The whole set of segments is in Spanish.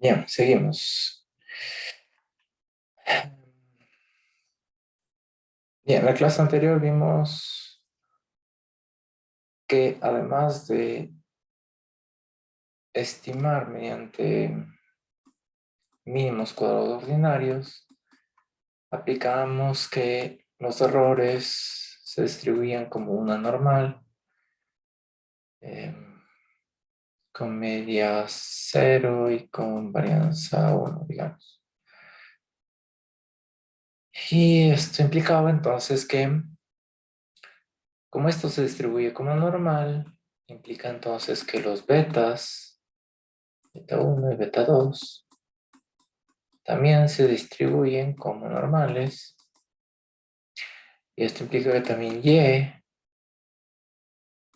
Bien, seguimos. Bien, en la clase anterior vimos que además de estimar mediante mínimos cuadrados ordinarios, aplicamos que los errores se distribuían como una normal, eh, con media 0 y con varianza 1, digamos. Y esto implicaba entonces que, como esto se distribuye como normal, implica entonces que los betas, beta 1 y beta 2, también se distribuyen como normales. Y esto implica que también y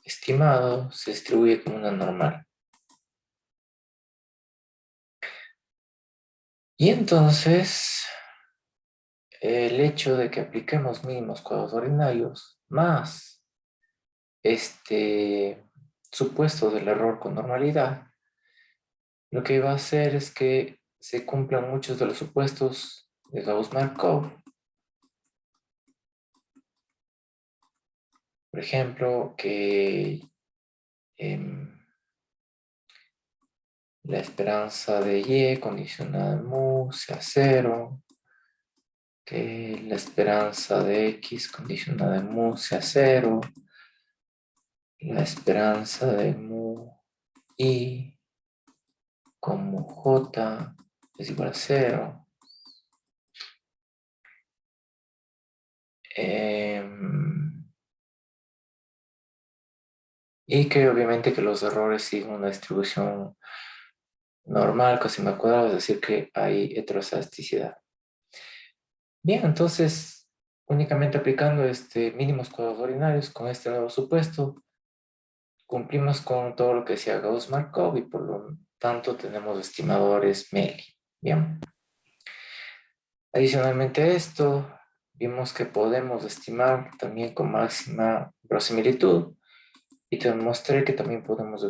estimado se distribuye como una normal. Y entonces, el hecho de que apliquemos mínimos cuadrados ordinarios más este supuesto del error con normalidad, lo que va a hacer es que se cumplan muchos de los supuestos de Gauss-Markov. Por ejemplo, que la esperanza de y condicionada en mu sea 0, que la esperanza de x condicionada en mu sea 0, la esperanza de mu y como j es igual a 0. Y que obviamente que los errores siguen una distribución normal, cosima al cuadrado, es decir, que hay heterostasticidad. Bien, entonces, únicamente aplicando mínimos cuadrados ordinarios con este nuevo supuesto, cumplimos con todo lo que decía Gauss-Markov y por lo tanto tenemos estimadores Meli. Bien. Adicionalmente a esto, vimos que podemos estimar también con máxima verosimilitud y te demostré que también podemos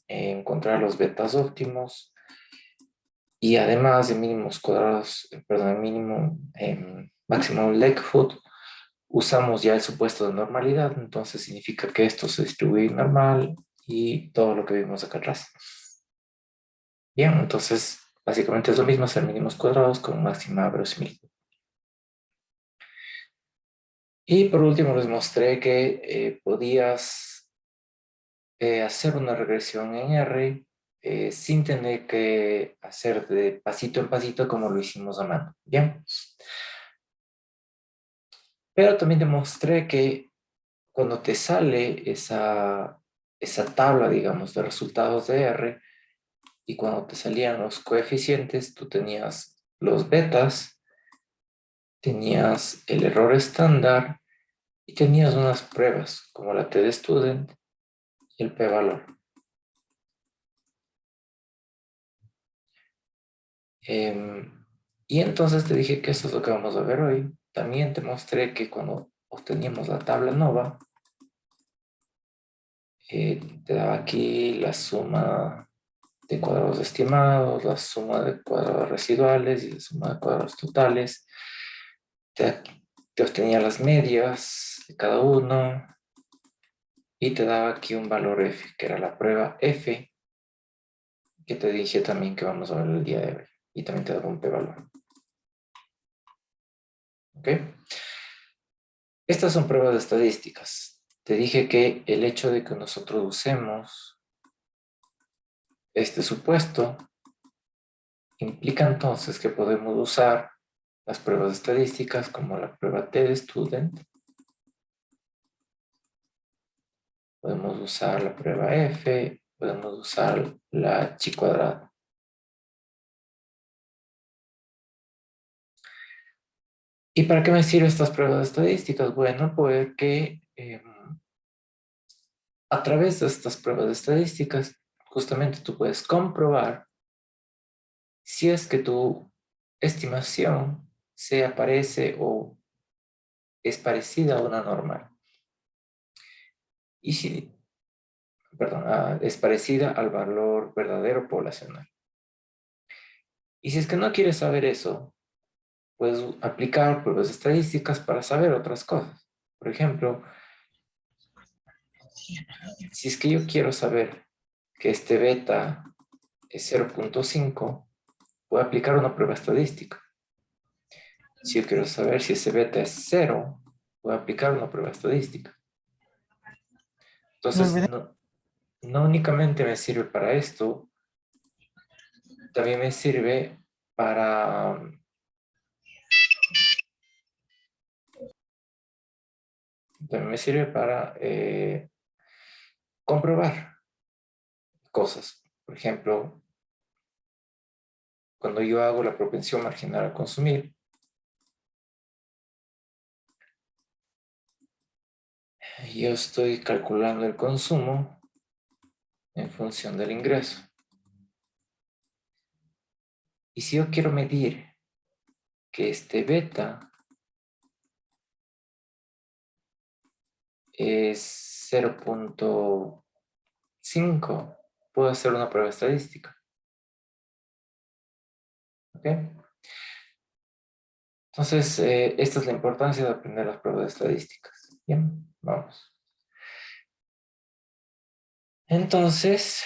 encontrar los betas óptimos y además de mínimos cuadrados, perdón, máximo Leckhout, usamos ya el supuesto de normalidad, entonces significa que esto se distribuye normal y todo lo que vimos acá atrás. Bien, entonces básicamente es lo mismo hacer mínimos cuadrados con máxima verosimilitud. Y por último les mostré que podías hacer una regresión en R sin tener que hacer de pasito en pasito como lo hicimos a mano. Bien. Pero también demostré que cuando te sale esa tabla, digamos, de resultados de R, y cuando te salían los coeficientes, tú tenías los betas, tenías el error estándar y tenías unas pruebas como la TD-Student y el p-valor. Y entonces te dije que eso es lo que vamos a ver hoy. También te mostré que cuando obteníamos la tabla nova, te daba aquí la suma de cuadrados estimados, la suma de cuadrados residuales y la suma de cuadrados totales. Te obtenía las medias de cada uno y te daba aquí un valor F, que era la prueba F, que te dije también que vamos a ver el día de hoy. Y también te daba un p-valor. ¿Ok? Estas son pruebas de estadísticas. Te dije que el hecho de que nosotros usemos este supuesto implica entonces que podemos usar las pruebas estadísticas como la prueba TD-Student. Podemos usar la prueba F, podemos usar la chi cuadrada. ¿Y para qué me sirven estas pruebas estadísticas? Bueno, porque a través de estas pruebas estadísticas, justamente tú puedes comprobar si es que tu estimación se aparece o es parecida a una normal. Y si, perdón, es parecida al valor verdadero poblacional. Y si es que no quieres saber eso, puedes aplicar pruebas estadísticas para saber otras cosas. Por ejemplo, si es que yo quiero saber que este beta es 0.5, voy a aplicar una prueba estadística. Si yo quiero saber si ese beta es 0, voy a aplicar una prueba estadística. No Entonces, olvides. no únicamente me sirve para esto, también me sirve para, también me sirve para comprobar cosas. Por ejemplo, cuando yo hago la propensión marginal a consumir, yo estoy calculando el consumo en función del ingreso. Y si yo quiero medir que este beta es 0.5, puedo hacer una prueba estadística. ¿Ok? Entonces, esta es la importancia de aprender las pruebas estadísticas. Bien, vamos. Entonces,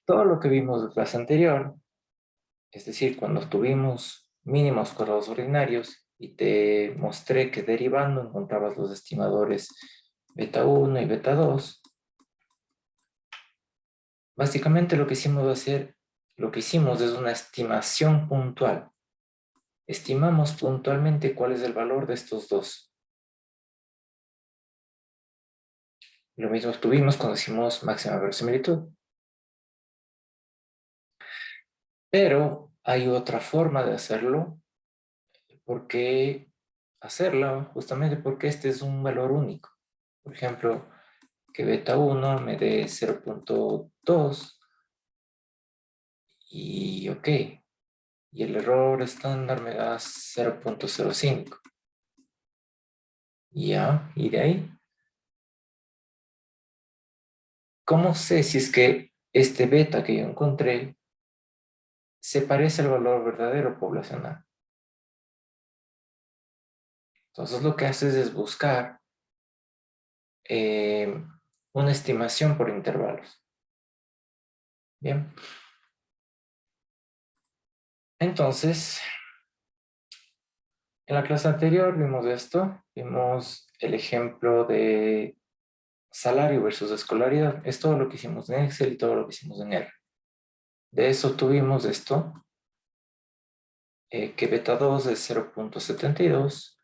todo lo que vimos de clase anterior, es decir, cuando tuvimos mínimos cuadrados ordinarios y te mostré que derivando encontrabas los estimadores beta 1 y beta 2, básicamente lo que hicimos es una estimación puntual. Estimamos puntualmente cuál es el valor de estos dos. Lo mismo tuvimos cuando hicimos máxima verosimilitud. Pero hay otra forma de hacerlo. ¿Por qué hacerla? Justamente porque este es un valor único. Por ejemplo, que beta 1 me dé 0.2 y ok. Y el error estándar me da 0.05. Ya, y de ahí, ¿cómo sé si es que este beta que yo encontré se parece al valor verdadero poblacional? Entonces lo que haces es buscar eh, una estimación por intervalos. Bien. Entonces, en la clase anterior vimos esto, vimos el ejemplo de salario versus escolaridad. Es todo lo que hicimos en Excel y todo lo que hicimos en R. De eso tuvimos esto, que beta 2 es 0.72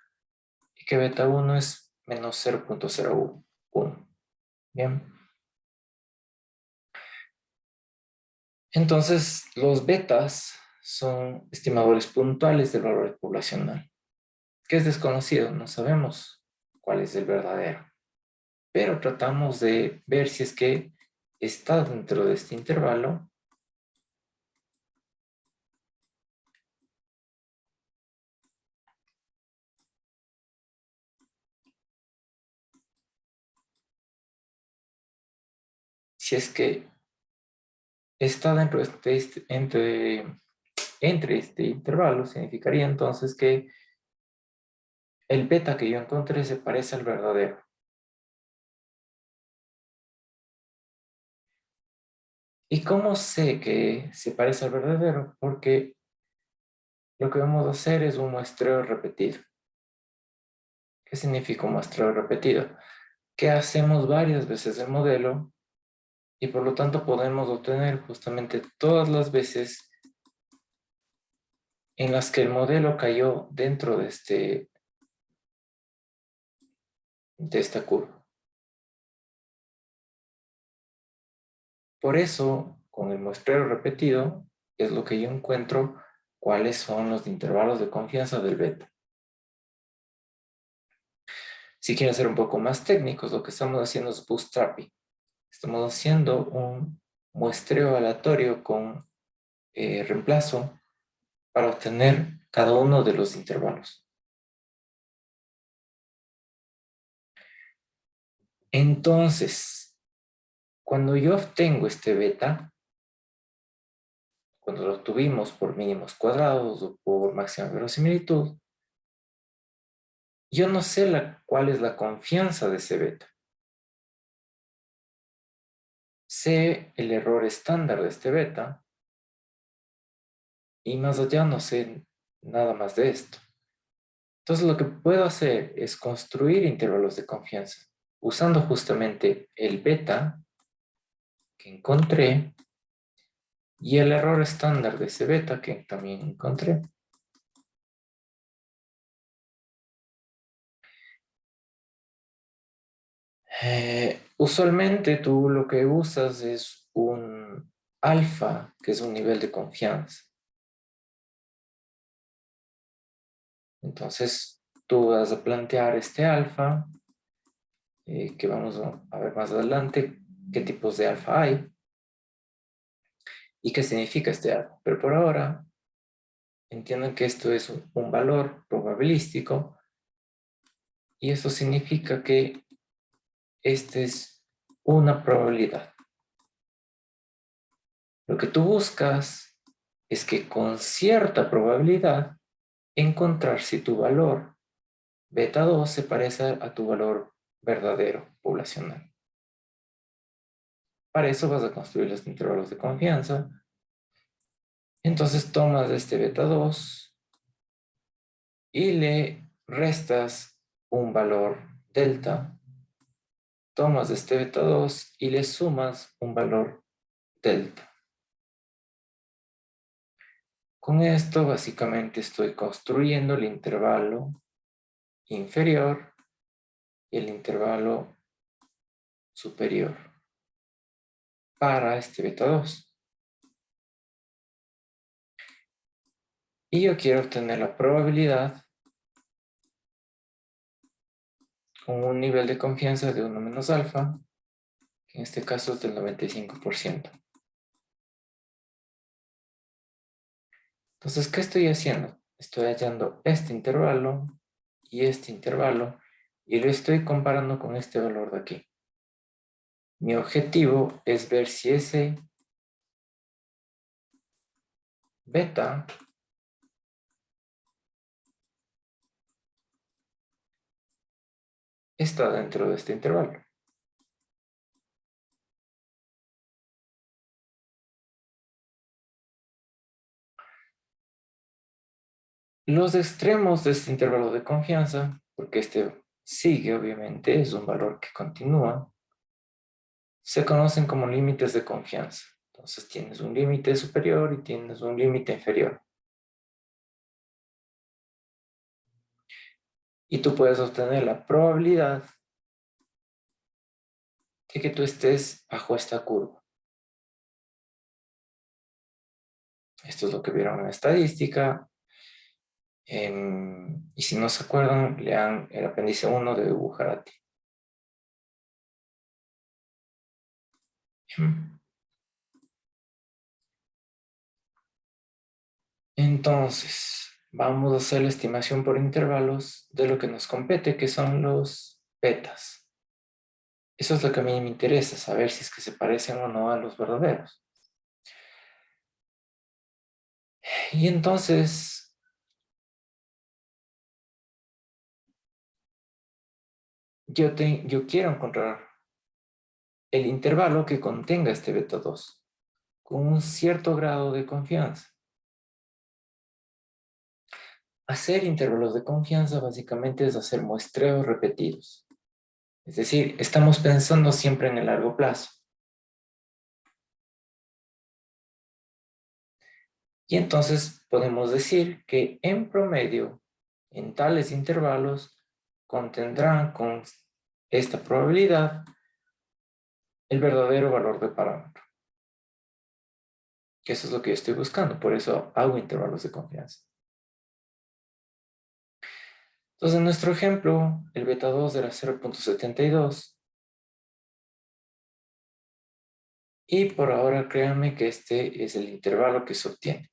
y que beta 1 es menos 0.01. Bien. Entonces, los betas son estimadores puntuales del valor poblacional, que es desconocido, no sabemos cuál es el verdadero. Pero tratamos de ver si es que está dentro de este intervalo si es que está dentro de entre este intervalo, significaría entonces que el beta que yo encontré se parece al verdadero. ¿Y cómo sé que se parece al verdadero? Porque lo que vamos a hacer es un muestreo repetido. ¿Qué significa un muestreo repetido? Que hacemos varias veces el modelo y por lo tanto podemos obtener justamente todas las veces en las que el modelo cayó dentro de esta curva. Por eso, con el muestreo repetido, es lo que yo encuentro cuáles son los intervalos de confianza del beta. Si quieren ser un poco más técnicos, lo que estamos haciendo es bootstrapping. Estamos haciendo un muestreo aleatorio con reemplazo para obtener cada uno de los intervalos. Entonces, cuando yo obtengo este beta, cuando lo obtuvimos por mínimos cuadrados o por máxima verosimilitud, yo no sé cuál es la confianza de ese beta. Sé el error estándar de este beta y más allá no sé nada más de esto. Entonces lo que puedo hacer es construir intervalos de confianza usando justamente el beta que encontré y el error estándar de ese beta que también encontré. Usualmente tú lo que usas es un alfa, que es un nivel de confianza. Entonces tú vas a plantear este alfa, que vamos a ver más adelante qué tipos de alfa hay y qué significa este alfa. Pero por ahora entiendan que esto es un valor probabilístico y eso significa que esta es una probabilidad. Lo que tú buscas es que con cierta probabilidad encontrar si tu valor beta 2 se parece a tu valor verdadero poblacional. Para eso vas a construir los intervalos de confianza. Entonces tomas este beta 2 y le restas un valor delta. Tomas este beta 2 y le sumas un valor delta. Con esto básicamente estoy construyendo el intervalo inferior y el intervalo superior para este beta 2. Y yo quiero obtener la probabilidad con un nivel de confianza de 1 menos alfa, que en este caso es del 95%. Entonces, ¿qué estoy haciendo? Estoy hallando este intervalo y lo estoy comparando con este valor de aquí. Mi objetivo es ver si ese beta está dentro de este intervalo. Los extremos de este intervalo de confianza, porque este sigue obviamente, es un valor que continúa, se conocen como límites de confianza. Entonces tienes un límite superior y tienes un límite inferior. Y tú puedes obtener la probabilidad de que tú estés bajo esta curva. Esto es lo que vieron en la estadística. Y si no se acuerdan, lean el apéndice 1 de Bujarati. Entonces, vamos a hacer la estimación por intervalos de lo que nos compete, que son los betas. Eso es lo que a mí me interesa, saber si es que se parecen o no a los verdaderos. Y entonces, yo quiero encontrar el intervalo que contenga este beta 2 con un cierto grado de confianza. Hacer intervalos de confianza básicamente es hacer muestreos repetidos. Es decir, estamos pensando siempre en el largo plazo. Y entonces podemos decir que en promedio, en tales intervalos, contendrán con esta probabilidad el verdadero valor de parámetro. Que eso es lo que yo estoy buscando, por eso hago intervalos de confianza. Entonces, en nuestro ejemplo, el beta 2 era 0.72. Y por ahora créanme que este es el intervalo que se obtiene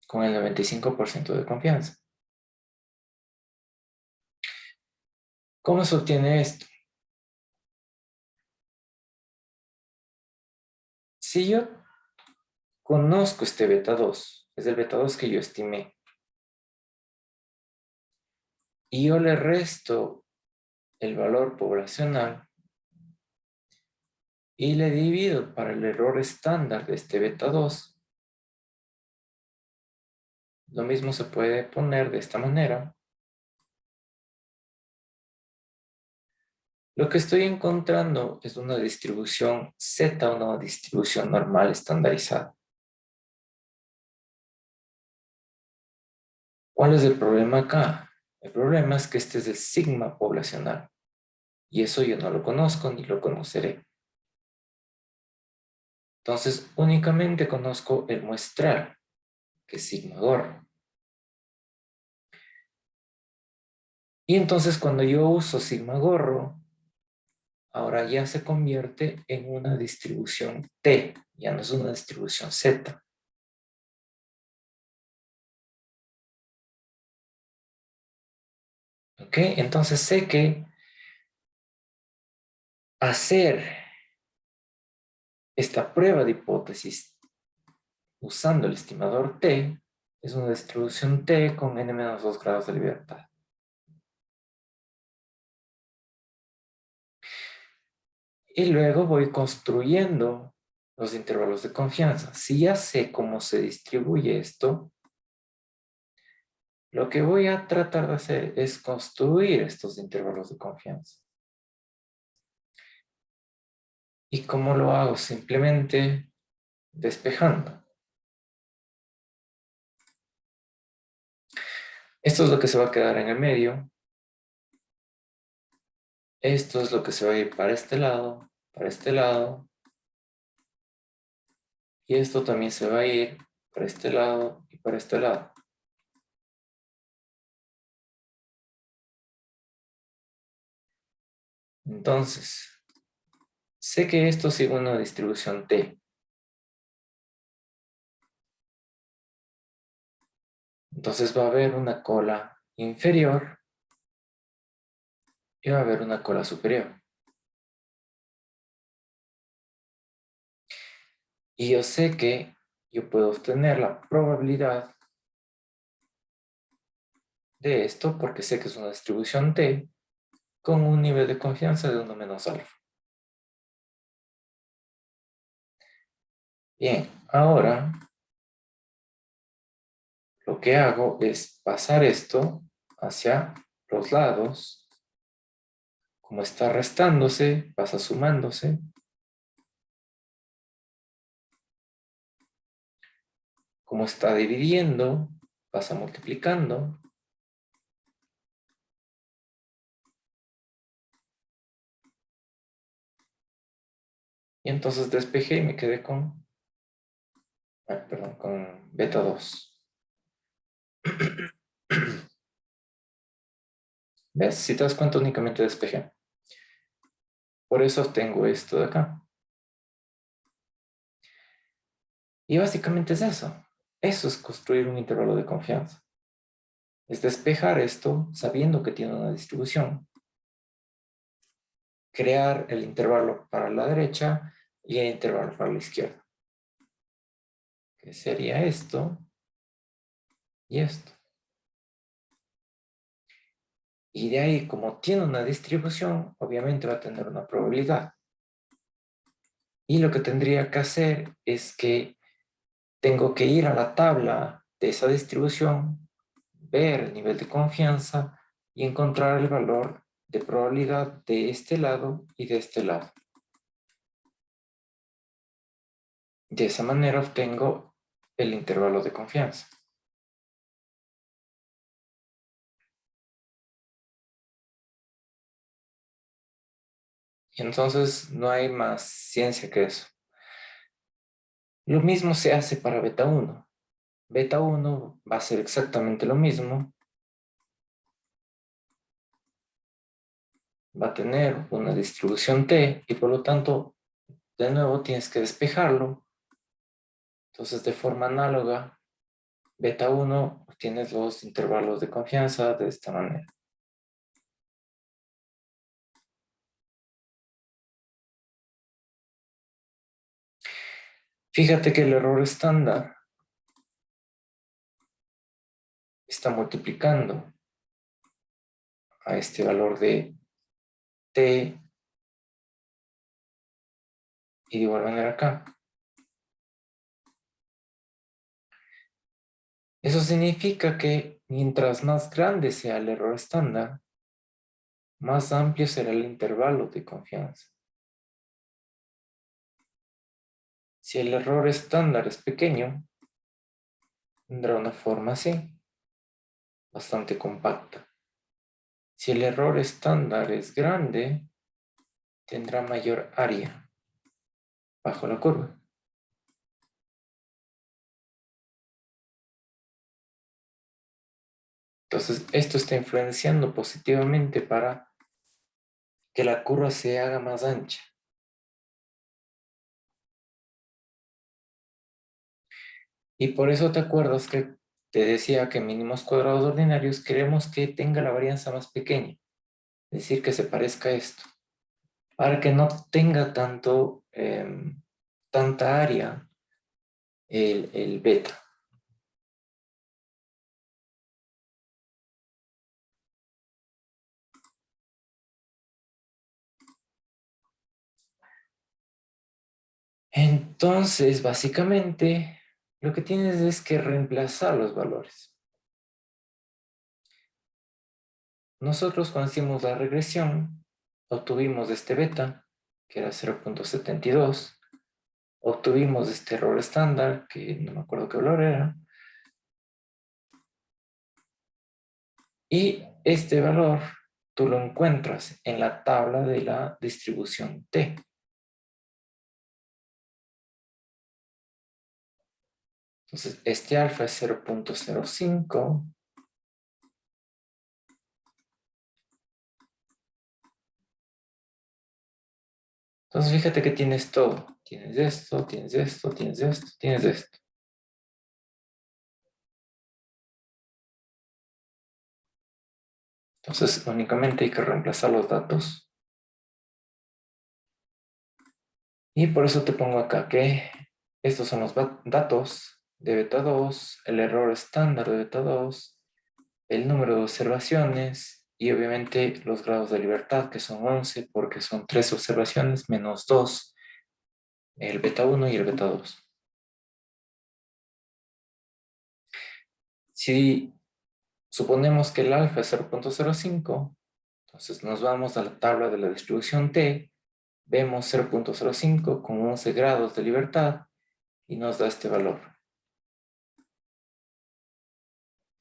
con el 95% de confianza. ¿Cómo se obtiene esto? Si yo conozco este beta 2, es el beta 2 que yo estimé. Y yo le resto el valor poblacional y le divido para el error estándar de este beta 2. Lo mismo se puede poner de esta manera. Lo que estoy encontrando es una distribución Z, una distribución normal estandarizada. ¿Cuál es el problema acá? El problema es que este es el sigma poblacional. Y eso yo no lo conozco ni lo conoceré. Entonces, únicamente conozco el muestral, que es sigma gorro. Y entonces cuando yo uso sigma gorro, ahora ya se convierte en una distribución T, ya no es una distribución Z. ¿Ok? Entonces sé que hacer esta prueba de hipótesis usando el estimador T es una distribución T con n-2 grados de libertad. Y luego voy construyendo los intervalos de confianza. Si ya sé cómo se distribuye esto, lo que voy a tratar de hacer es construir estos intervalos de confianza. ¿Y cómo lo hago? Simplemente despejando. Esto es lo que se va a quedar en el medio. Esto es lo que se va a ir para este lado, para este lado. Y esto también se va a ir para este lado y para este lado. Entonces, sé que esto sigue una distribución T. Entonces va a haber una cola inferior y va a haber una cola superior. Y yo sé que yo puedo obtener la probabilidad de esto porque sé que es una distribución T con un nivel de confianza de 1 menos alfa. Bien, ahora lo que hago es pasar esto hacia los lados. Como está restándose, pasa sumándose. Como está dividiendo, pasa multiplicando. Y entonces despejé y me quedé con, perdón, con beta 2. ¿Ves? Si te das cuenta, únicamente despejé. Por eso obtengo esto de acá. Y básicamente es eso. Eso es construir un intervalo de confianza. Es despejar esto sabiendo que tiene una distribución. Crear el intervalo para la derecha y el intervalo para la izquierda. Que sería esto y esto. Y de ahí, como tiene una distribución, obviamente va a tener una probabilidad. Y lo que tendría que hacer es que tengo que ir a la tabla de esa distribución, ver el nivel de confianza y encontrar el valor de probabilidad de este lado y de este lado. De esa manera obtengo el intervalo de confianza. Y entonces no hay más ciencia que eso. Lo mismo se hace para beta 1. Beta 1 va a ser exactamente lo mismo. Va a tener una distribución T y por lo tanto, de nuevo tienes que despejarlo. Entonces, de forma análoga, beta 1 obtienes los intervalos de confianza de esta manera. Fíjate que el error estándar está multiplicando a este valor de t y de igual manera acá. Eso significa que mientras más grande sea el error estándar, más amplio será el intervalo de confianza. Si el error estándar es pequeño, tendrá una forma así, bastante compacta. Si el error estándar es grande, tendrá mayor área bajo la curva. Entonces, esto está influenciando positivamente para que la curva se haga más ancha. Y por eso te acuerdas que te decía que mínimos cuadrados ordinarios queremos que tenga la varianza más pequeña, es decir, que se parezca a esto, para que no tenga tanta área el beta. Entonces, básicamente, lo que tienes es que reemplazar los valores. Nosotros cuando hicimos la regresión, obtuvimos este beta, que era 0.72, obtuvimos este error estándar, que no me acuerdo qué valor era, y este valor tú lo encuentras en la tabla de la distribución T. Entonces, este alfa es 0.05. Entonces, fíjate que tienes todo. Tienes esto, tienes esto, tienes esto, tienes esto. Entonces, únicamente hay que reemplazar los datos. Y por eso te pongo acá que estos son los datos de beta 2, el error estándar de beta 2, el número de observaciones y obviamente los grados de libertad, que son 11 porque son 3 observaciones menos 2, el beta 1 y el beta 2. Si suponemos que el alfa es 0.05, entonces nos vamos a la tabla de la distribución T, vemos 0.05 con 11 grados de libertad y nos da este valor.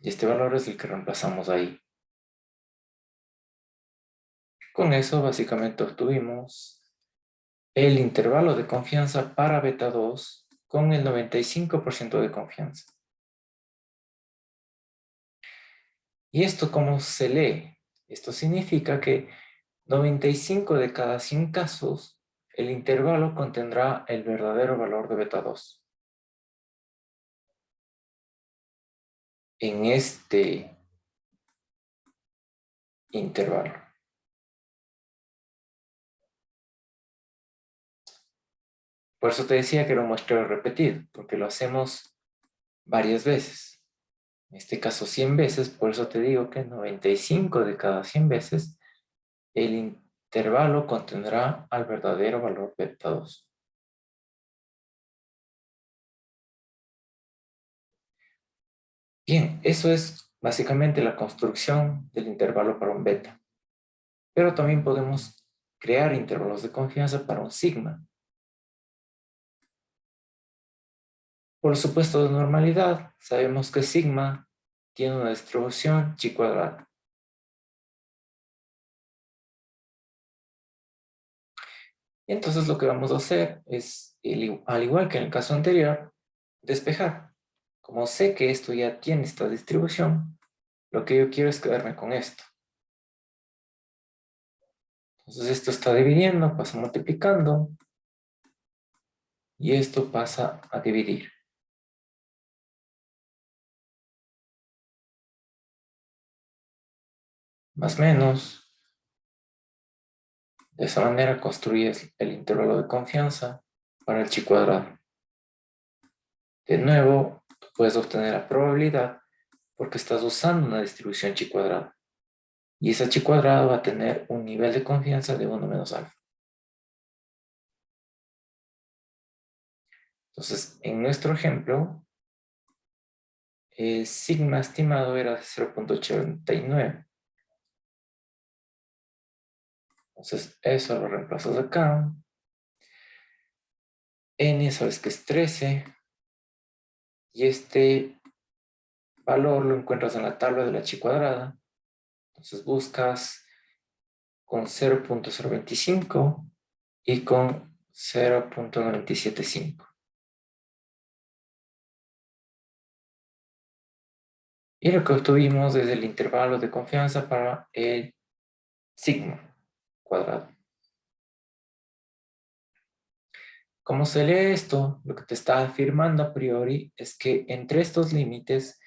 Y este valor es el que reemplazamos ahí. Con eso básicamente obtuvimos el intervalo de confianza para beta 2 con el 95% de confianza. ¿Y esto cómo se lee? Esto significa que 95 de cada 100 casos el intervalo contendrá el verdadero valor de beta 2. En este intervalo. Por eso te decía que era un muestreo repetido, porque lo hacemos varias veces. En este caso 100 veces, por eso te digo que 95 de cada 100 veces el intervalo contendrá al verdadero valor beta 2. Bien, eso es básicamente la construcción del intervalo para un beta. Pero también podemos crear intervalos de confianza para un sigma. Por supuesto de normalidad, sabemos que sigma tiene una distribución chi cuadrada. Y entonces lo que vamos a hacer es, al igual que en el caso anterior, despejar. Como sé que esto ya tiene esta distribución, lo que yo quiero es quedarme con esto. Entonces esto está dividiendo, pasa multiplicando, y esto pasa a dividir. Más o menos, de esa manera construyes el intervalo de confianza para el chi cuadrado. De nuevo, tú puedes obtener la probabilidad porque estás usando una distribución chi cuadrada. Y esa chi cuadrada va a tener un nivel de confianza de 1 menos alfa. Entonces, en nuestro ejemplo, sigma estimado era 0.89. Entonces, eso lo reemplazas acá. N sabes que es 13. Y este valor lo encuentras en la tabla de la chi cuadrada. Entonces buscas con 0.025 y con 0.975. Y lo que obtuvimos es el intervalo de confianza para el sigma cuadrado. ¿Cómo se lee esto? Lo que te está afirmando a priori es que entre estos límites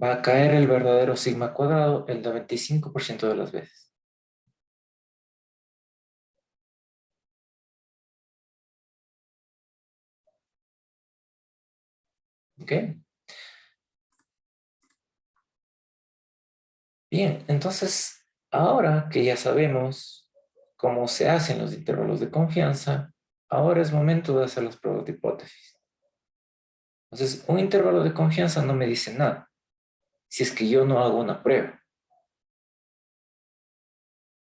va a caer el verdadero sigma cuadrado el 95% de las veces. ¿Ok? Bien, entonces, ahora que ya sabemos cómo se hacen los intervalos de confianza, ahora es momento de hacer las pruebas de hipótesis. Entonces, un intervalo de confianza no me dice nada si es que yo no hago una prueba.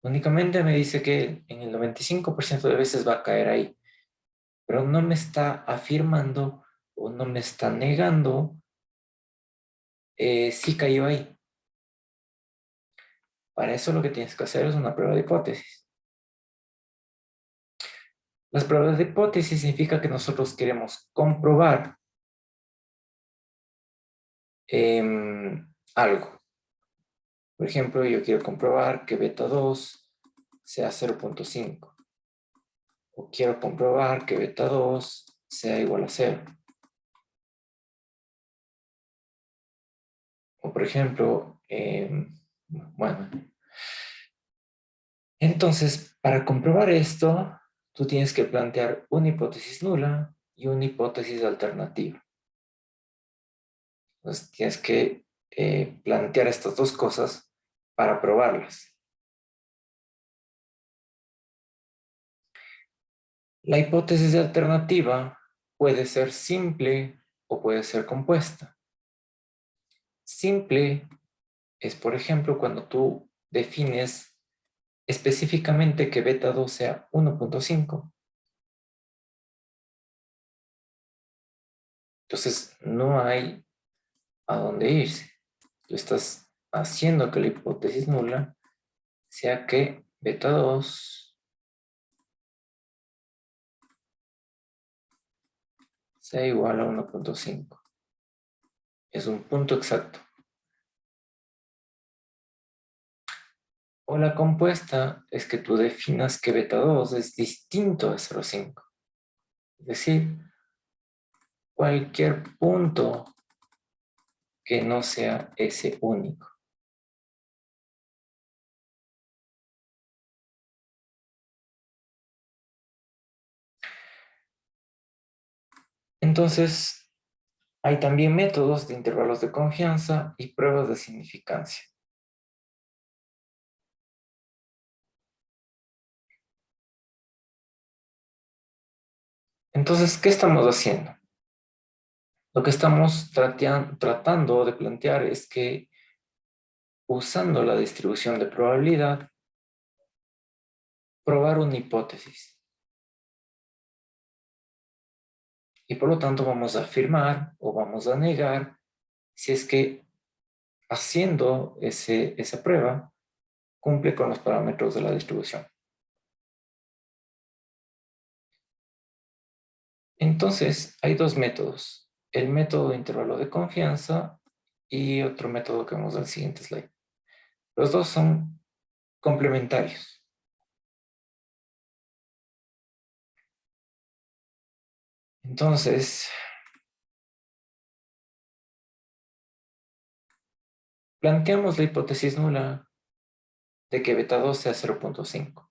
Únicamente me dice que en el 95% de veces va a caer ahí, pero no me está afirmando o no me está negando si cayó ahí. Para eso lo que tienes que hacer es una prueba de hipótesis. Las pruebas de hipótesis significa que nosotros queremos comprobar algo. Por ejemplo, yo quiero comprobar que beta 2 sea 0.5. O quiero comprobar que beta 2 sea igual a 0. O por ejemplo, bueno. Entonces, para comprobar esto, tú tienes que plantear una hipótesis nula y una hipótesis alternativa. Entonces, tienes que plantear estas dos cosas para probarlas. La hipótesis alternativa puede ser simple o puede ser compuesta. Simple es, por ejemplo, cuando tú defines específicamente que beta 2 sea 1.5. Entonces, no hay a dónde irse. Tú estás haciendo que la hipótesis nula sea que beta 2 sea igual a 1.5. Es un punto exacto. O la compuesta es que tú definas que beta 2 es distinto de 0.5. Es decir, cualquier punto que no sea ese único. Entonces, hay también métodos de intervalos de confianza y pruebas de significancia. Entonces, ¿qué estamos haciendo? Lo que estamos tratando de plantear es que usando la distribución de probabilidad, probar una hipótesis. Y por lo tanto vamos a afirmar o vamos a negar si es que haciendo esa prueba cumple con los parámetros de la distribución. Entonces, hay dos métodos. El método de intervalo de confianza y otro método que vemos en el siguiente slide. Los dos son complementarios. Entonces, planteamos la hipótesis nula de que beta 2 sea 0.5.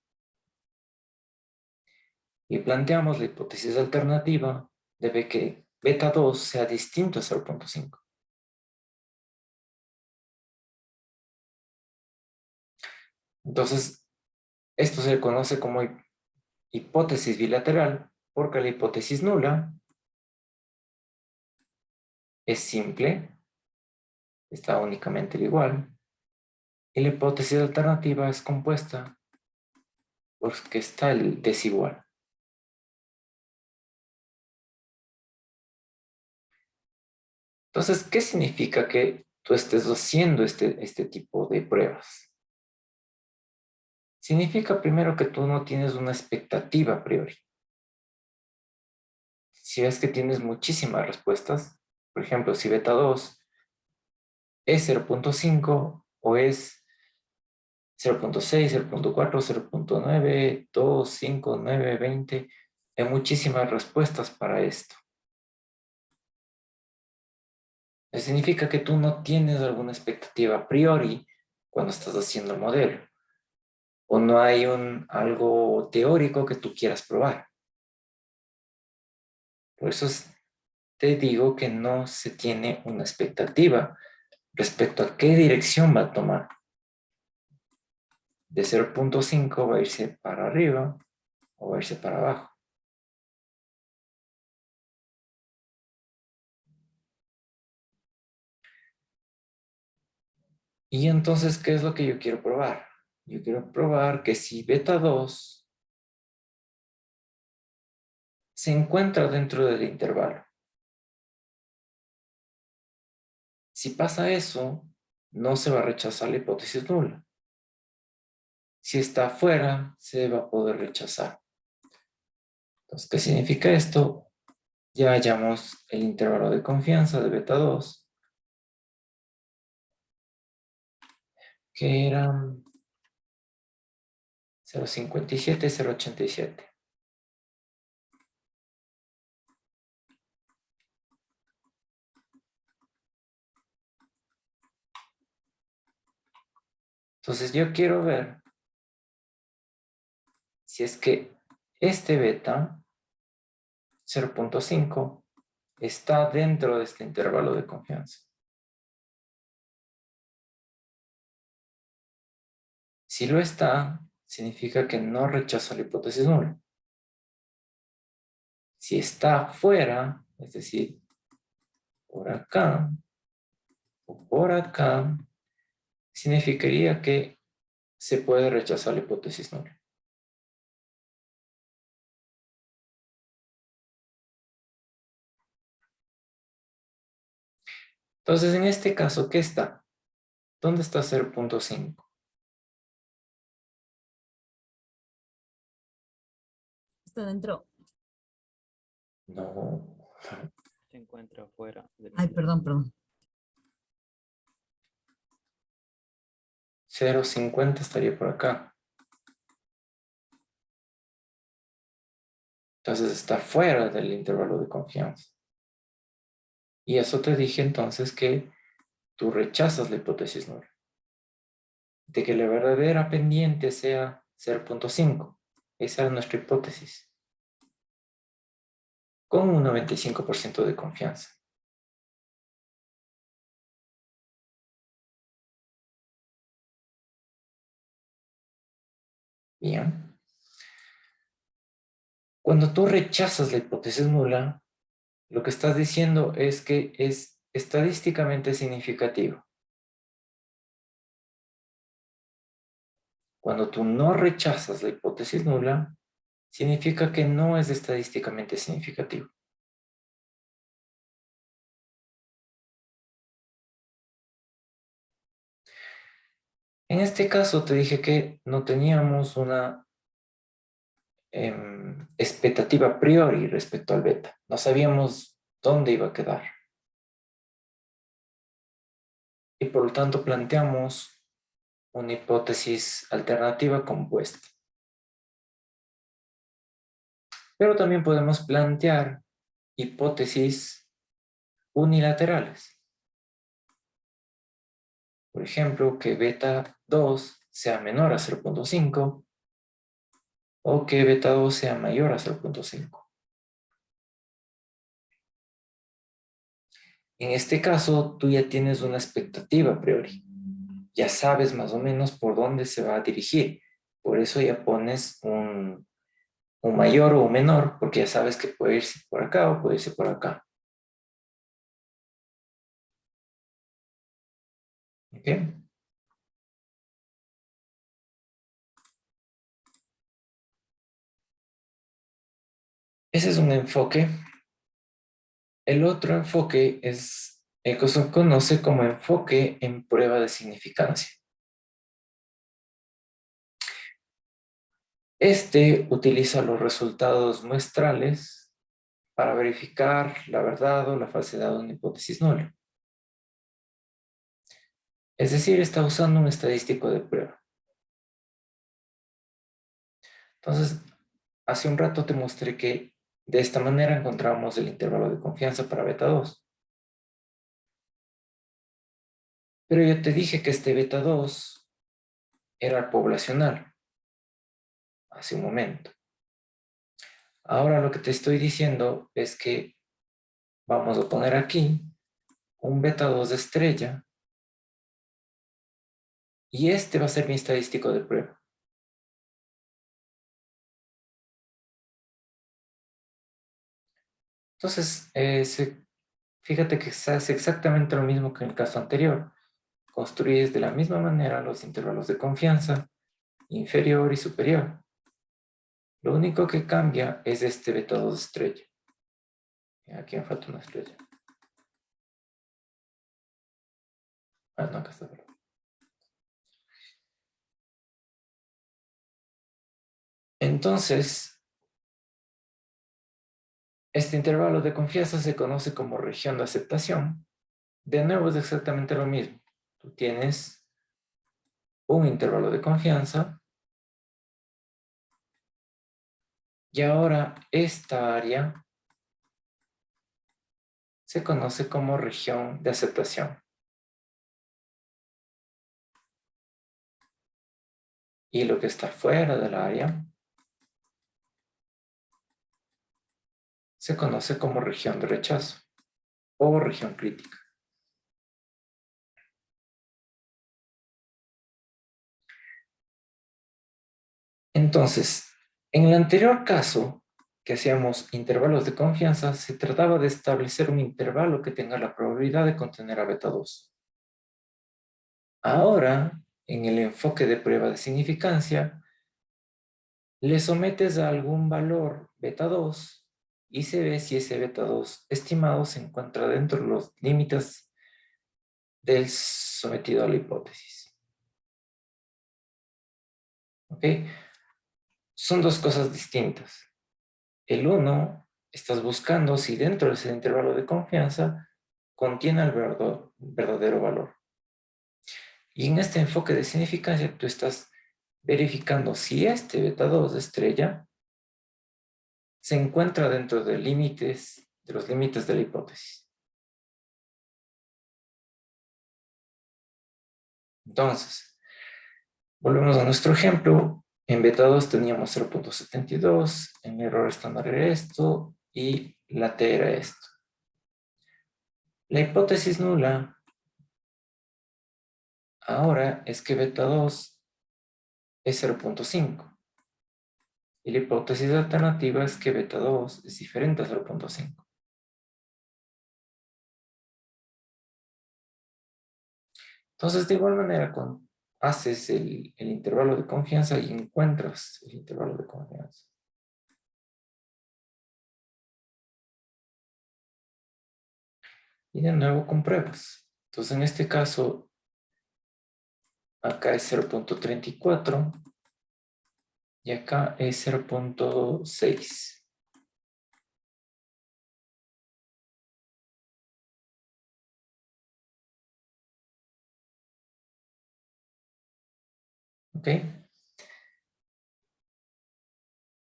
Y planteamos la hipótesis alternativa de que beta 2 sea distinto a 0.5. Entonces, esto se conoce como hipótesis bilateral, porque la hipótesis nula es simple, está únicamente igual, y la hipótesis alternativa es compuesta porque está el desigual. Entonces, ¿qué significa que tú estés haciendo este tipo de pruebas? Significa primero que tú no tienes una expectativa a priori. Si ves que tienes muchísimas respuestas, por ejemplo, si beta 2 es 0.5 o es 0.6, 0.4, 0.9, 2, 5, 9, 20, hay muchísimas respuestas para esto. Eso significa que tú no tienes alguna expectativa a priori cuando estás haciendo el modelo. O no hay algo teórico que tú quieras probar. Por eso te digo que no se tiene una expectativa respecto a qué dirección va a tomar. De 0.5 va a irse para arriba o va a irse para abajo. Y entonces, ¿qué es lo que yo quiero probar? Yo quiero probar que si beta 2 se encuentra dentro del intervalo. Si pasa eso, no se va a rechazar la hipótesis nula. Si está afuera, se va a poder rechazar. Entonces, ¿qué significa esto? Ya hallamos el intervalo de confianza de beta 2, que era 0.57 y 0.87. Entonces, yo quiero ver si es que este beta 0.5 está dentro de este intervalo de confianza. Si lo está, significa que no rechaza la hipótesis nula. Si está fuera, es decir, por acá o por acá, significaría que se puede rechazar la hipótesis nula. Entonces, en este caso, ¿qué está? ¿Dónde está 0.5? Está dentro. No. Se encuentra fuera del Ay, perdón, perdón. 0.50 estaría por acá. Entonces está fuera del intervalo de confianza. Y eso te dije entonces que tú rechazas la hipótesis nula. De que la verdadera pendiente sea 0.5. Esa es nuestra hipótesis. Con un 95% de confianza. Bien. Cuando tú rechazas la hipótesis nula, lo que estás diciendo es que es estadísticamente significativo. Cuando tú no rechazas la hipótesis nula, significa que no es estadísticamente significativo. En este caso te dije que no teníamos una expectativa a priori respecto al beta. No sabíamos dónde iba a quedar. Y por lo tanto planteamos una hipótesis alternativa compuesta. Pero también podemos plantear hipótesis unilaterales. Por ejemplo, que beta 2 sea menor a 0.5 o que beta 2 sea mayor a 0.5. En este caso, tú ya tienes una expectativa a priori. Ya sabes más o menos por dónde se va a dirigir. Por eso ya pones un mayor o un menor, porque ya sabes que puede irse por acá o puede irse por acá. ¿Ok? Ese es un enfoque. El otro enfoque es el que se conoce como enfoque en prueba de significancia. Este utiliza los resultados muestrales para verificar la verdad o la falsedad de una hipótesis nula. Es decir, está usando un estadístico de prueba. Entonces, hace un rato te mostré que de esta manera encontramos el intervalo de confianza para beta 2. Pero yo te dije que este beta 2 era el poblacional hace un momento. Ahora lo que te estoy diciendo es que vamos a poner aquí un beta 2 de estrella y este va a ser mi estadístico de prueba. Entonces, fíjate que se hace exactamente lo mismo que en el caso anterior. Construyes de la misma manera los intervalos de confianza, inferior y superior. Lo único que cambia es este beta 2 de estrella. Aquí me falta una estrella. Ah, no, acá está. Entonces, este intervalo de confianza se conoce como región de aceptación. De nuevo es exactamente lo mismo. Tú tienes un intervalo de confianza y ahora esta área se conoce como región de aceptación. Y lo que está fuera del área se conoce como región de rechazo o región crítica. Entonces, en el anterior caso, que hacíamos intervalos de confianza, se trataba de establecer un intervalo que tenga la probabilidad de contener a beta 2. Ahora, en el enfoque de prueba de significancia, le sometes a algún valor beta 2 y se ve si ese beta 2 estimado se encuentra dentro de los límites del sometido a la hipótesis. ¿Ok? Son dos cosas distintas. El uno, estás buscando si dentro de ese intervalo de confianza contiene el verdadero valor. Y en este enfoque de significancia, tú estás verificando si este beta 2 de estrella se encuentra dentro de los límites de la hipótesis. Entonces, volvemos a nuestro ejemplo. En beta 2 teníamos 0.72, en error estándar era esto y la t era esto. La hipótesis nula ahora es que beta 2 es 0.5 y la hipótesis alternativa es que beta 2 es diferente a 0.5. Entonces, de igual manera, cuando haces el intervalo de confianza y encuentras el intervalo de confianza. Y de nuevo compruebas. Entonces, en este caso, acá es 0.34 y acá es 0.6. ¿Ok?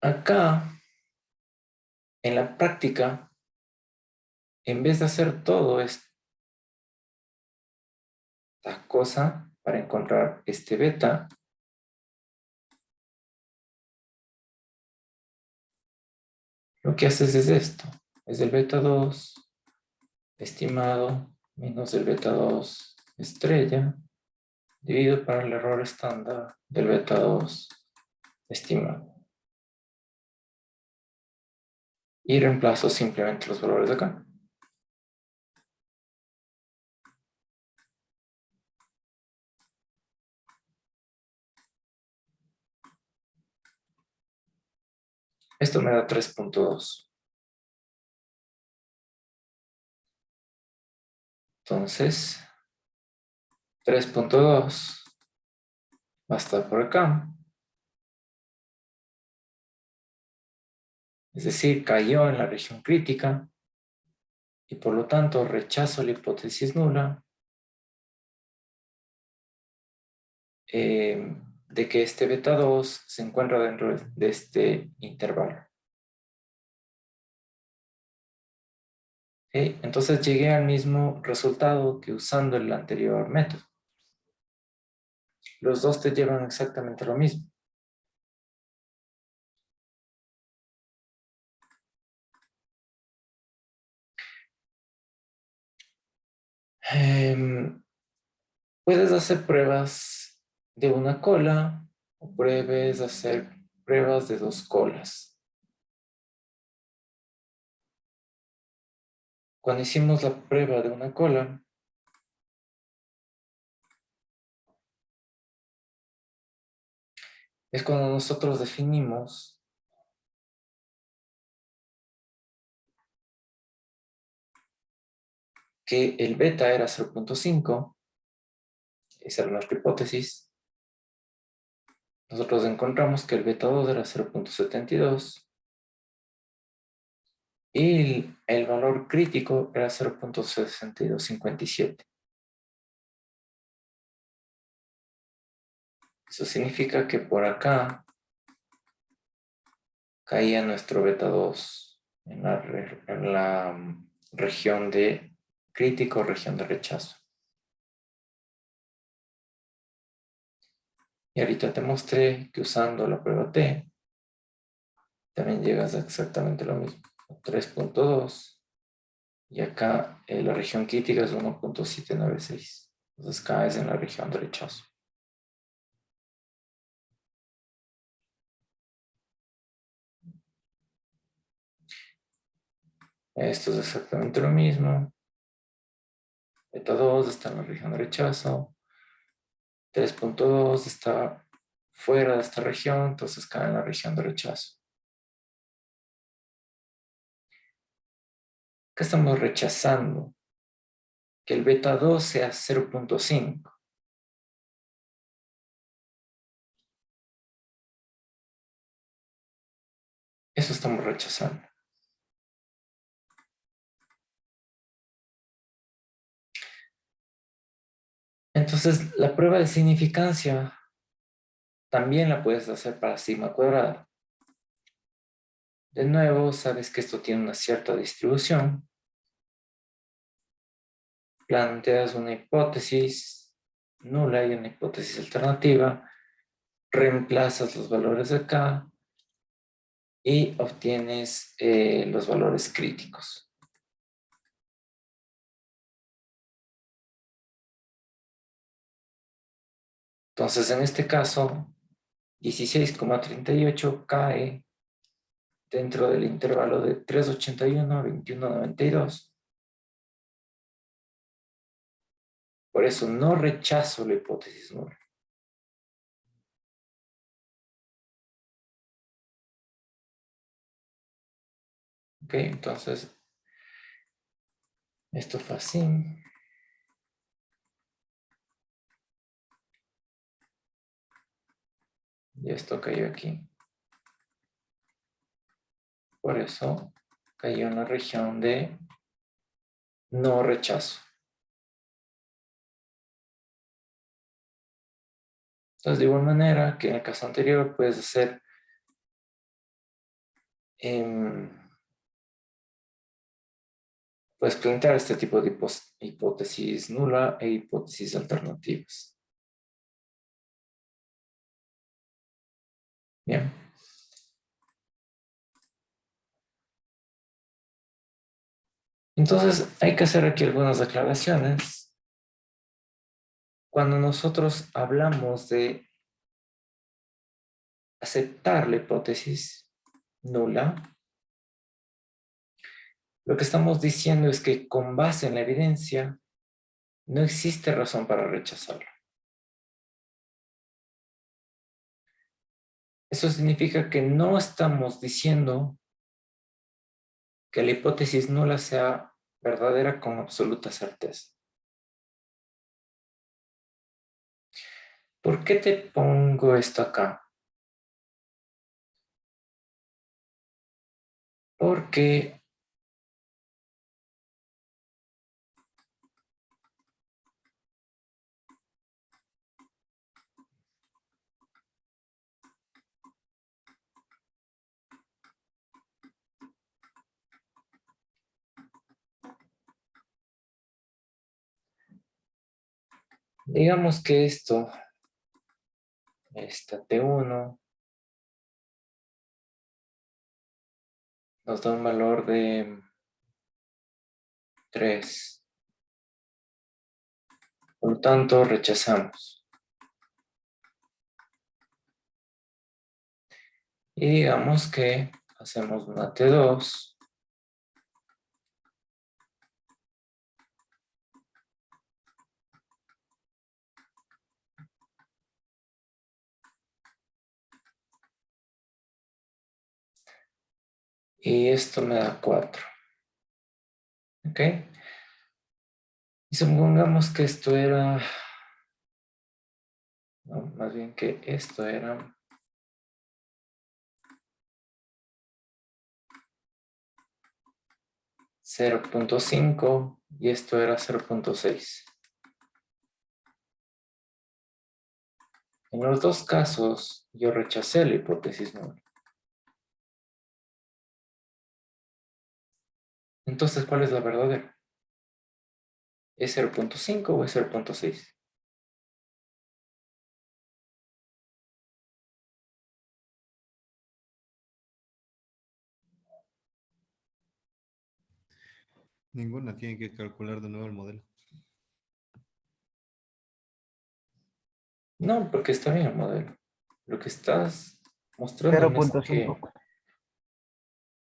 Acá, en la práctica, en vez de hacer todo esta cosa para encontrar este beta, lo que haces es esto. Es el beta 2, estimado menos el beta 2 estrella dividido para el error estándar del beta 2 estimado. Y reemplazo simplemente los valores de acá. Esto me da 3.2. Entonces, 3.2 va a estar por acá. Es decir, cayó en la región crítica y por lo tanto rechazo la hipótesis nula de que este beta 2 se encuentra dentro de este intervalo. Entonces llegué al mismo resultado que usando el anterior método. Los dos te llevan exactamente lo mismo. Puedes hacer pruebas de una cola o puedes hacer pruebas de dos colas. Cuando hicimos la prueba de una cola, es cuando nosotros definimos que el beta era 0.5, esa era nuestra hipótesis. Nosotros encontramos que el beta 2 era 0.72 y el valor crítico era 0.6257. Eso significa que por acá caía nuestro beta 2 en la región de crítico, región de rechazo. Y ahorita te mostré que usando la prueba T también llegas a exactamente lo mismo, 3.2, y acá la región crítica es 1.796. Entonces caes en la región de rechazo. Esto es exactamente lo mismo. Beta 2 está en la región de rechazo. 3.2 está fuera de esta región, entonces cae en la región de rechazo. ¿Qué estamos rechazando? Que el beta 2 sea 0.5. Eso estamos rechazando. Entonces, la prueba de significancia también la puedes hacer para sigma cuadrado. De nuevo, sabes que esto tiene una cierta distribución. Planteas una hipótesis nula y una hipótesis alternativa. Reemplazas los valores de acá y obtienes los valores críticos. Entonces, en este caso, 16,38 cae dentro del intervalo de 3,81 a 21,92. Por eso no rechazo la hipótesis nula. Ok, entonces esto fue así. Y esto cayó aquí. Por eso cayó en la región de no rechazo. Entonces, de igual manera que en el caso anterior, puedes hacer puedes plantear este tipo de hipótesis nula e hipótesis alternativas. Bien. Entonces, hay que hacer aquí algunas aclaraciones. Cuando nosotros hablamos de aceptar la hipótesis nula, lo que estamos diciendo es que con base en la evidencia no existe razón para rechazarla. Eso significa que no estamos diciendo que la hipótesis nula sea verdadera con absoluta certeza. ¿Por qué te pongo esto acá? Porque digamos que esta T1 nos da un valor de 3. Por lo tanto, rechazamos. Y digamos que hacemos una T2 y esto me da 4. ¿Ok? Y supongamos que esto era, no, más bien que esto era 0.5 y esto era 0.6. En los dos casos, yo rechacé la hipótesis nula. Entonces, ¿cuál es la verdadera? ¿Es 0.5 o es 0.6? Ninguna, tiene que calcular de nuevo el modelo. No, porque está bien el modelo. Lo que estás mostrándome 0.5.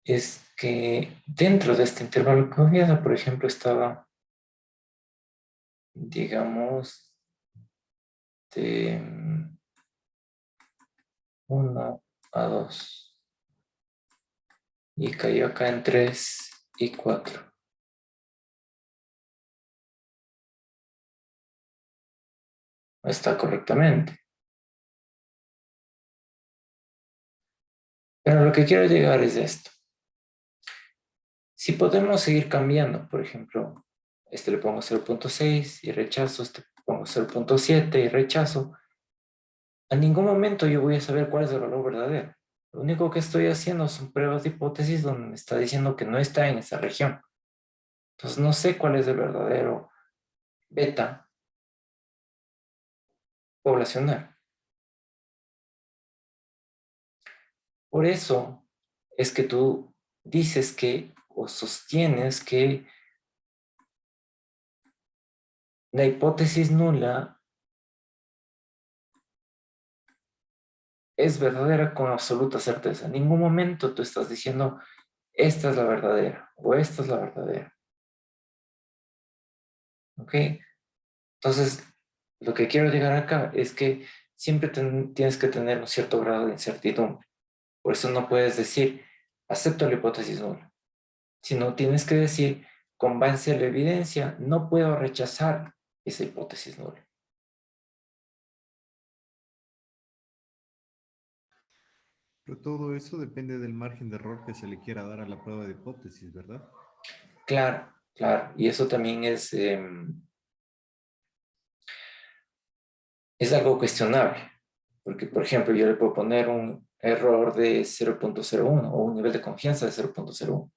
es que dentro de este intervalo de confianza, por ejemplo, estaba, digamos, de 1 a 2 y cayó acá en 3 y 4. Está correctamente. Pero lo que quiero llegar es esto. Si podemos seguir cambiando, por ejemplo, este le pongo 0.6 y rechazo, este le pongo 0.7 y rechazo, a ningún momento yo voy a saber cuál es el valor verdadero. Lo único que estoy haciendo son pruebas de hipótesis donde me está diciendo que no está en esa región. Entonces no sé cuál es el verdadero beta poblacional. Por eso es que tú dices que o sostienes que la hipótesis nula es verdadera con absoluta certeza. En ningún momento tú estás diciendo esta es la verdadera o esta es la verdadera. ¿Ok? Entonces, lo que quiero llegar acá es que siempre tienes que tener un cierto grado de incertidumbre. Por eso no puedes decir acepto la hipótesis nula, sino tienes que decir con base a la evidencia no puedo rechazar esa hipótesis nula. Pero todo eso depende del margen de error que se le quiera dar a la prueba de hipótesis, ¿verdad? Claro, claro. Y eso también es algo cuestionable. Porque, por ejemplo, yo le puedo poner un error de 0.01 o un nivel de confianza de 0.01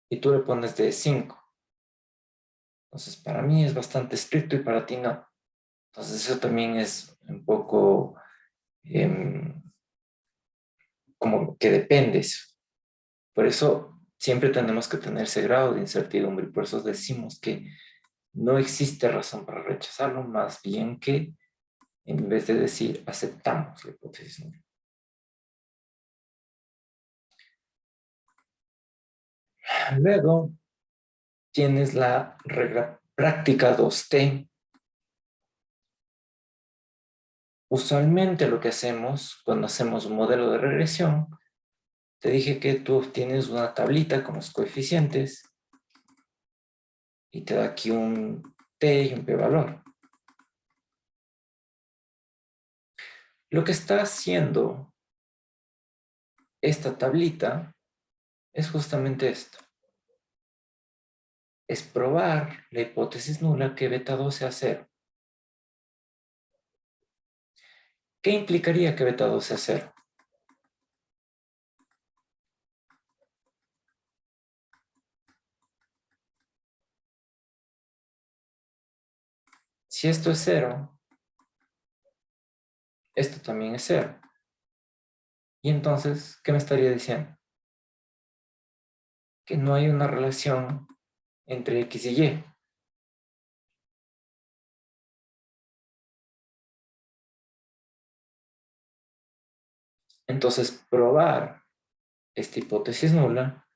y tú le pones de 5. Entonces, para mí es bastante estricto y para ti no. Entonces, eso también es un poco como que depende eso. Por eso, siempre tenemos que tener ese grado de incertidumbre y por eso decimos que no existe razón para rechazarlo, más bien que en vez de decir aceptamos la hipótesis nula. Luego tienes la regla práctica 2T. Usualmente lo que hacemos cuando hacemos un modelo de regresión, te dije que tú obtienes una tablita con los coeficientes y te da aquí un T y un P valor. Lo que está haciendo esta tablita es justamente esto. Es probar la hipótesis nula que beta 2 sea 0. ¿Qué implicaría que beta 2 sea 0? Si esto es 0, esto también es 0. Y entonces, ¿qué me estaría diciendo? Que no hay una relación entre X y Y. Entonces, probar esta hipótesis nula,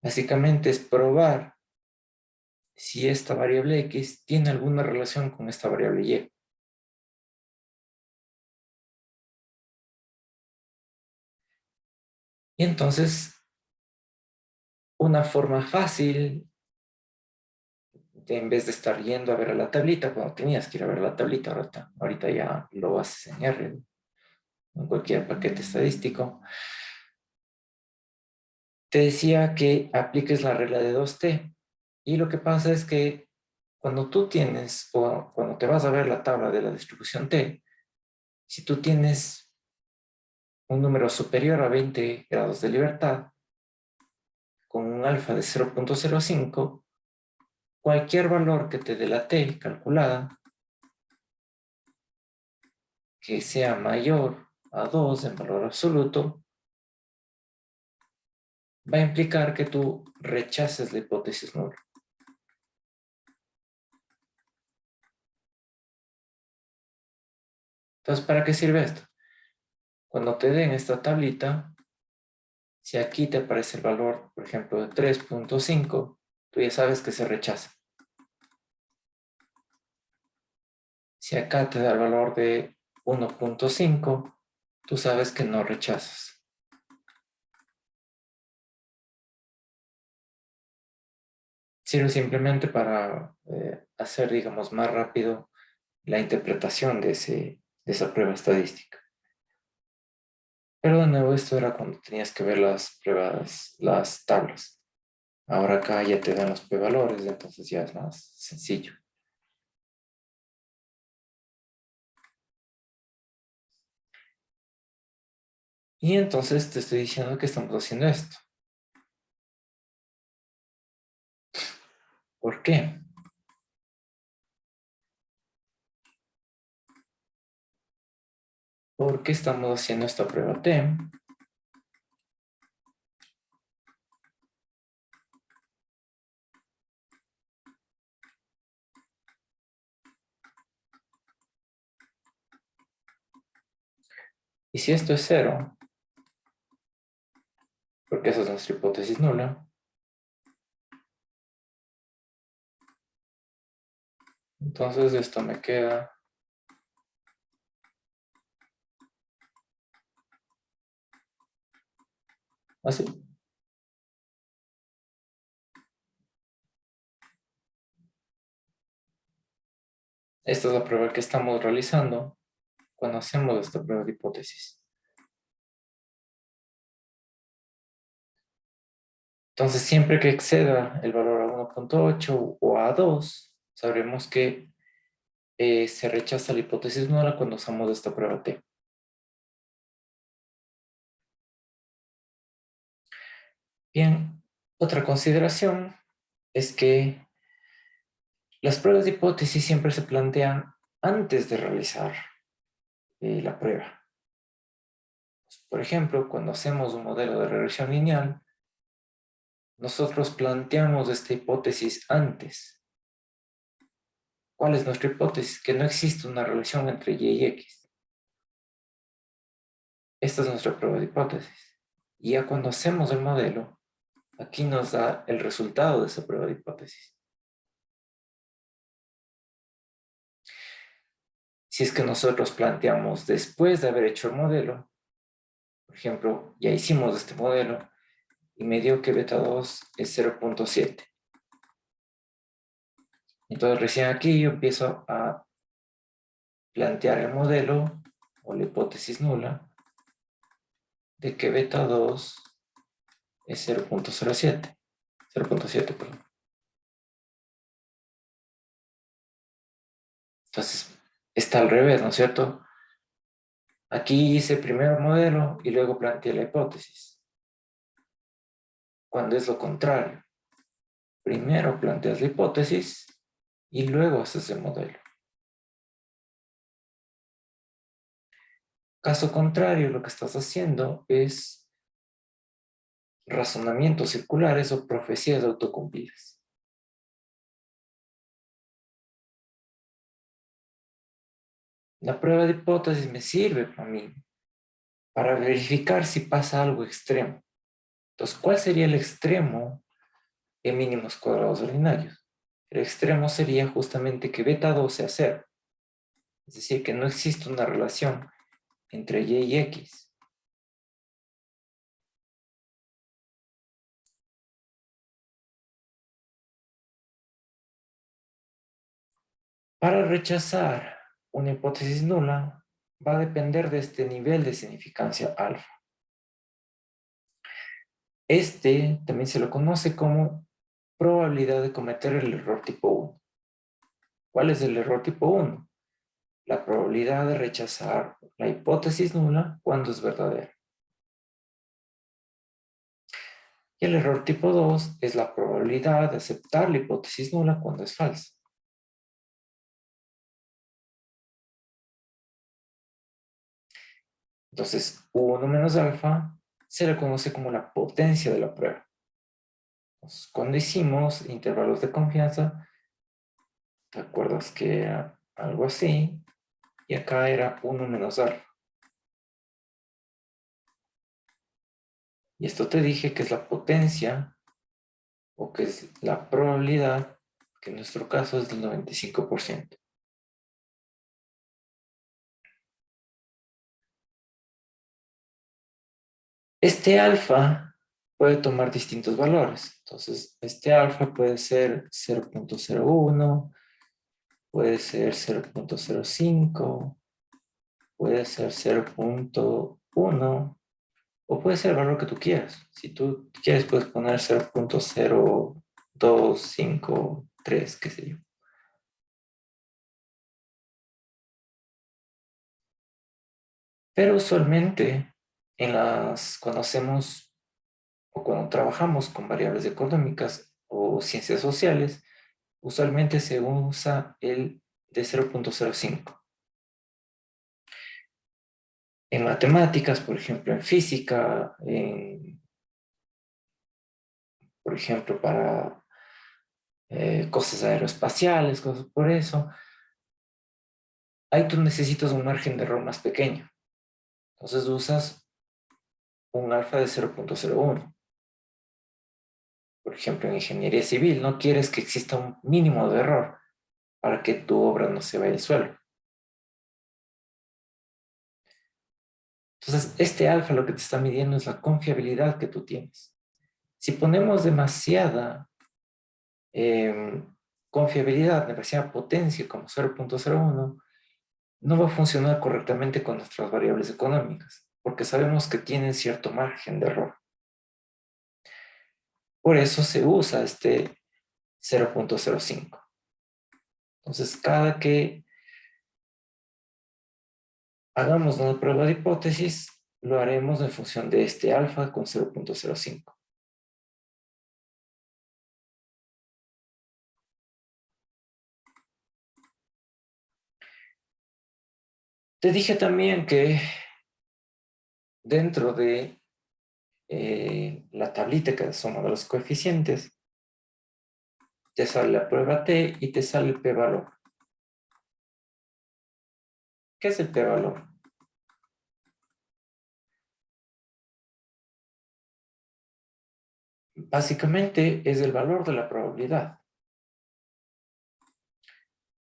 básicamente es probar si esta variable X tiene alguna relación con esta variable Y. Y entonces, una forma fácil, en vez de estar yendo a ver a la tablita, cuando tenías que ir a ver la tablita, ahorita ya lo vas a enseñar en cualquier paquete estadístico, te decía que apliques la regla de 2T. Y lo que pasa es que cuando tú tienes, o cuando te vas a ver la tabla de la distribución T, si tú tienes un número superior a 20 grados de libertad, con un alfa de 0.05, cualquier valor que te dé la T calculada, que sea mayor a 2 en valor absoluto, va a implicar que tú rechaces la hipótesis nula. Entonces, ¿para qué sirve esto? Cuando te den esta tablita, si aquí te aparece el valor, por ejemplo, de 3.5, tú ya sabes que se rechaza. Si acá te da el valor de 1.5, tú sabes que no rechazas. Sirve simplemente para hacer, digamos, más rápido la interpretación de esa prueba estadística. Pero de nuevo, esto era cuando tenías que ver las pruebas, las tablas. Ahora acá ya te dan los p-valores, entonces ya es más sencillo. Y entonces te estoy diciendo que estamos haciendo esto. ¿Por qué? Porque estamos haciendo esta prueba T. Y si esto es 0, porque esa es nuestra hipótesis nula, entonces esto me queda así. Esta es la prueba que estamos realizando cuando hacemos esta prueba de hipótesis. Entonces, siempre que exceda el valor a 1.8 o a 2, sabremos que se rechaza la hipótesis nula cuando usamos esta prueba T. Bien, otra consideración es que las pruebas de hipótesis siempre se plantean antes de realizar la prueba. Por ejemplo, cuando hacemos un modelo de regresión lineal, nosotros planteamos esta hipótesis antes. ¿Cuál es nuestra hipótesis? Que no existe una relación entre y y x. Esta es nuestra prueba de hipótesis. Y ya cuando hacemos el modelo, aquí nos da el resultado de esa prueba de hipótesis. Si es que nosotros planteamos después de haber hecho el modelo, por ejemplo, ya hicimos este modelo y me dio que beta 2 es 0.7. Entonces recién aquí yo empiezo a plantear el modelo o la hipótesis nula de que beta 2 es 0.07. 0.7, perdón. Entonces está al revés, ¿no es cierto? Aquí hice primero el modelo y luego planteé la hipótesis. Cuando es lo contrario. Primero planteas la hipótesis y luego haces el modelo. Caso contrario, lo que estás haciendo es razonamientos circulares o profecías autocumplidas. La prueba de hipótesis me sirve para mí para verificar si pasa algo extremo. Entonces, ¿cuál sería el extremo en mínimos cuadrados ordinarios? El extremo sería justamente que beta 2 sea 0. Es decir, que no existe una relación entre y y x. Para rechazar una hipótesis nula, va a depender de este nivel de significancia alfa. Este también se lo conoce como probabilidad de cometer el error tipo 1. ¿Cuál es el error tipo 1? La probabilidad de rechazar la hipótesis nula cuando es verdadera. Y el error tipo 2 es la probabilidad de aceptar la hipótesis nula cuando es falsa. Entonces, U1 menos alfa se le conoce como la potencia de la prueba. Entonces, cuando hicimos intervalos de confianza, ¿te acuerdas que era algo así? Y acá era 1 menos alfa. Y esto te dije que es la potencia o que es la probabilidad, que en nuestro caso es del 95%. Este alfa puede tomar distintos valores. Entonces, este alfa puede ser 0.01, puede ser 0.05, puede ser 0.1 o puede ser el valor que tú quieras. Si tú quieres, puedes poner 0.0253, qué sé yo. Pero usualmente, cuando hacemos o cuando trabajamos con variables económicas o ciencias sociales, usualmente se usa el de 0.05. En matemáticas, por ejemplo, en física, por ejemplo, para cosas aeroespaciales, cosas por eso, ahí tú necesitas un margen de error más pequeño. Entonces usas un alfa de 0.01. Por ejemplo, en ingeniería civil, no quieres que exista un mínimo de error para que tu obra no se vaya al suelo. Entonces, este alfa lo que te está midiendo es la confiabilidad que tú tienes. Si ponemos demasiada confiabilidad, demasiada potencia como 0.01, no va a funcionar correctamente con nuestras variables económicas, porque sabemos que tienen cierto margen de error. Por eso se usa este 0.05. Entonces, cada que hagamos una prueba de hipótesis, lo haremos en función de este alfa con 0.05. Te dije también que dentro de la tablita que es suma de los coeficientes, te sale la prueba T y te sale el p-valor. ¿Qué es el p-valor? Básicamente es el valor de la probabilidad.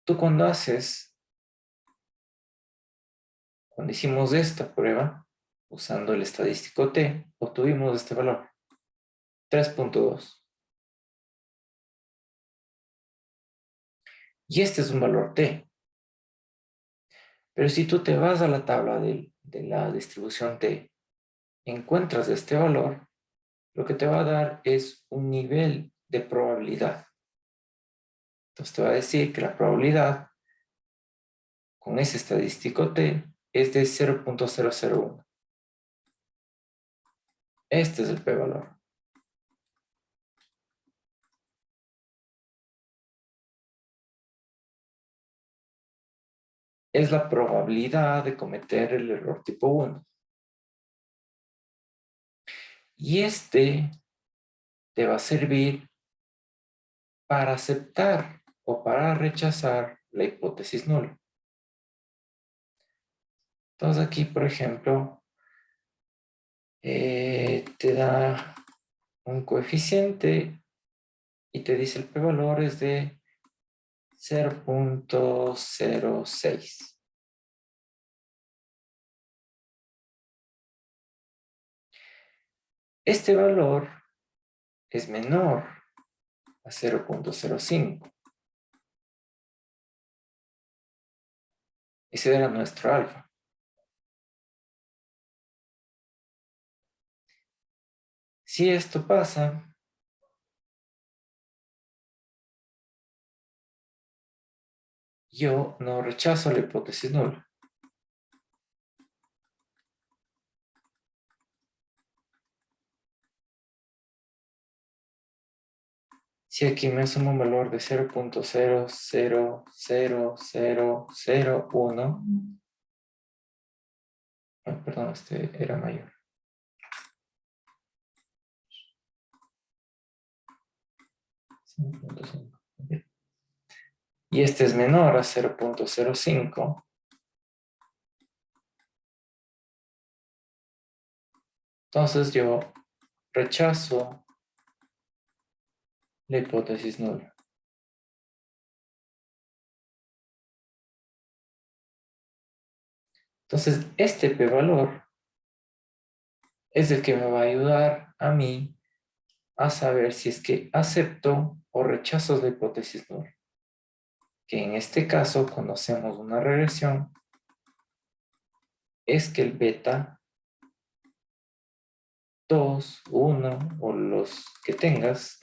Tú cuando hicimos esta prueba, usando el estadístico T, obtuvimos este valor, 3.2. Y este es un valor T. Pero si tú te vas a la tabla de la distribución T, encuentras este valor, lo que te va a dar es un nivel de probabilidad. Entonces te va a decir que la probabilidad con ese estadístico T es de 0.001. Este es el p-valor. Es la probabilidad de cometer el error tipo 1. Y este te va a servir para aceptar o para rechazar la hipótesis nula. Entonces aquí, por ejemplo, te da un coeficiente y te dice el p-valor es de 0.06. Este valor es menor a 0.05. Ese era nuestro alfa. Si esto pasa, yo no rechazo la hipótesis nula. Si aquí me asuma un valor de 0.0000001, perdón, este era mayor. Y este es menor a 0.05. Entonces yo rechazo la hipótesis nula. Entonces este p-valor es el que me va a ayudar a mí a saber si es que acepto o rechazo la hipótesis nula. Que en este caso, cuando hacemos una regresión, es que el beta 2, 1 o los que tengas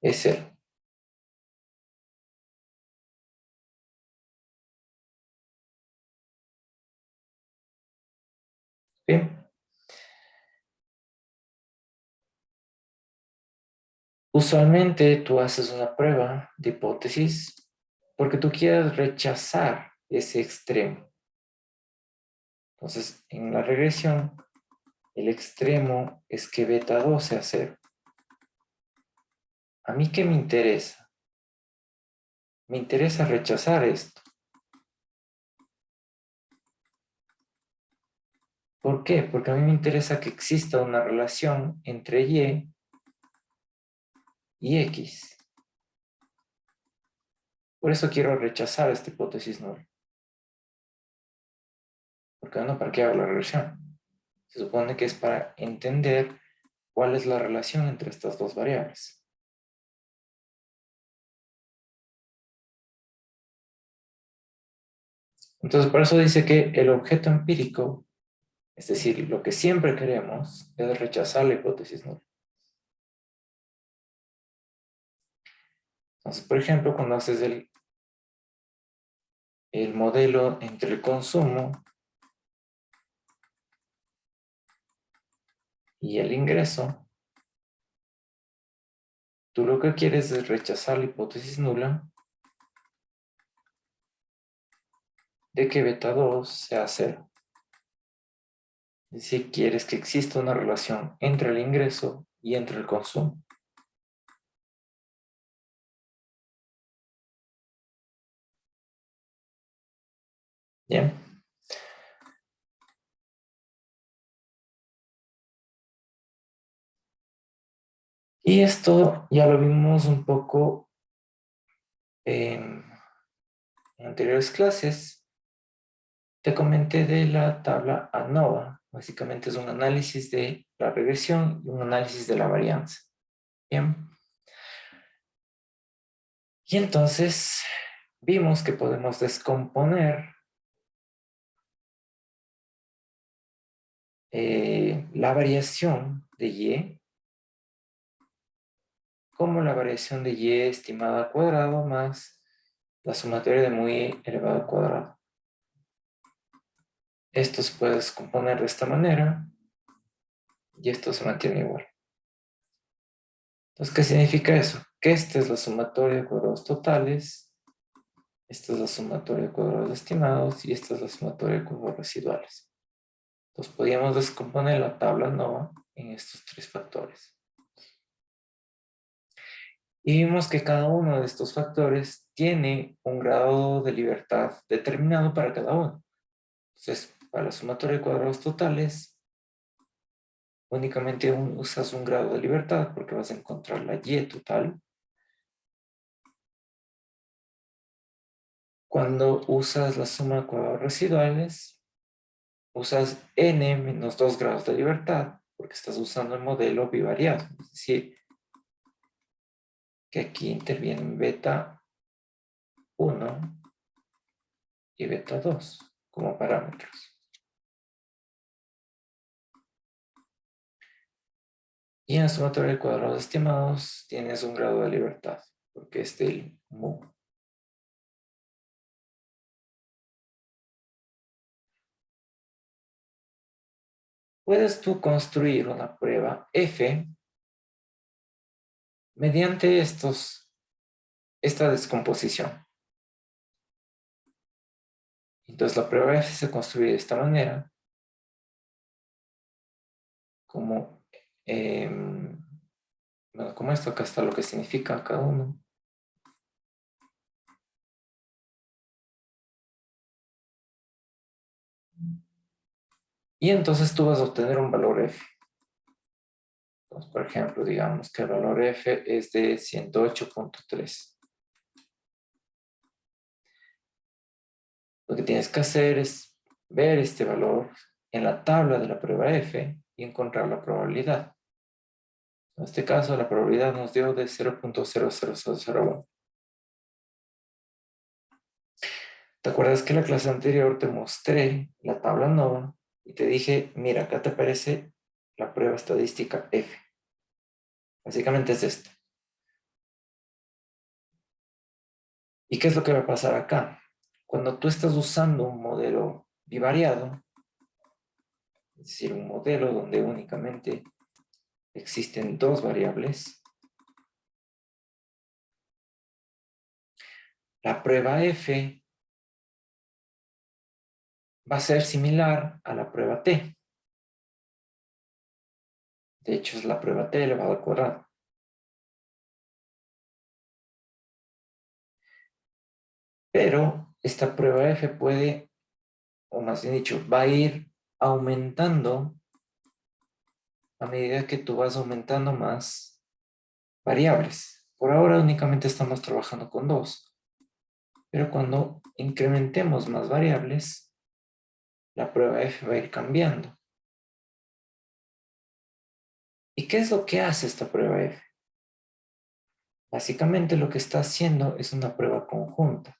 es 0. Bien. Usualmente tú haces una prueba de hipótesis porque tú quieres rechazar ese extremo. Entonces, en la regresión, el extremo es que beta 2 sea 0. ¿A mí qué me interesa? Me interesa rechazar esto. ¿Por qué? Porque a mí me interesa que exista una relación entre y X. Por eso quiero rechazar esta hipótesis nula. Porque no, ¿para qué hago la regresión? Se supone que es para entender cuál es la relación entre estas dos variables. Entonces, por eso dice que el objeto empírico, es decir, lo que siempre queremos, es rechazar la hipótesis nula. Entonces, por ejemplo, cuando haces el modelo entre el consumo y el ingreso, tú lo que quieres es rechazar la hipótesis nula de que beta 2 sea 0. Es decir, quieres que exista una relación entre el ingreso y entre el consumo. Bien. Y esto ya lo vimos un poco en anteriores clases. Te comenté de la tabla ANOVA. Básicamente es un análisis de la regresión y un análisis de la varianza. Bien. Y entonces vimos que podemos descomponer la variación de Y como la variación de Y estimada al cuadrado más la sumatoria de muy elevado al cuadrado. Esto se puede descomponer de esta manera y esto se mantiene igual. Entonces, ¿qué significa eso? Que esta es la sumatoria de cuadrados totales, esta es la sumatoria de cuadrados estimados y esta es la sumatoria de cuadrados residuales. Entonces, podríamos descomponer la tabla ANOVA en estos tres factores. Y vimos que cada uno de estos factores tiene un grado de libertad determinado para cada uno. Entonces, para la sumatoria de cuadrados totales, únicamente usas un grado de libertad porque vas a encontrar la Y total. Cuando usas la suma de cuadrados residuales, usas n menos 2 grados de libertad porque estás usando el modelo bivariado. Es decir, que aquí intervienen beta 1 y beta 2 como parámetros. Y en la sumatoria de cuadrados estimados tienes un grado de libertad, porque es del mu. Puedes tú construir una prueba F mediante esta descomposición. Entonces la prueba F se construye de esta manera, como, bueno, como esto, acá está lo que significa cada uno. Y entonces tú vas a obtener un valor F. Entonces, por ejemplo, digamos que el valor F es de 108.3. Lo que tienes que hacer es ver este valor en la tabla de la prueba F y encontrar la probabilidad. En este caso, la probabilidad nos dio de 0.00001. ¿Te acuerdas que en la clase anterior te mostré la tabla ANOVA y te dije, mira, acá te aparece la prueba estadística F? Básicamente es esto. ¿Y qué es lo que va a pasar acá? Cuando tú estás usando un modelo bivariado, es decir, un modelo donde únicamente existen dos variables, la prueba F va a ser similar a la prueba T. De hecho, es la prueba T elevado al cuadrado. Pero esta prueba F puede, o más bien dicho, va a ir aumentando a medida que tú vas aumentando más variables. Por ahora únicamente estamos trabajando con dos. Pero cuando incrementemos más variables, la prueba F va a ir cambiando. ¿Y qué es lo que hace esta prueba F? Básicamente lo que está haciendo es una prueba conjunta.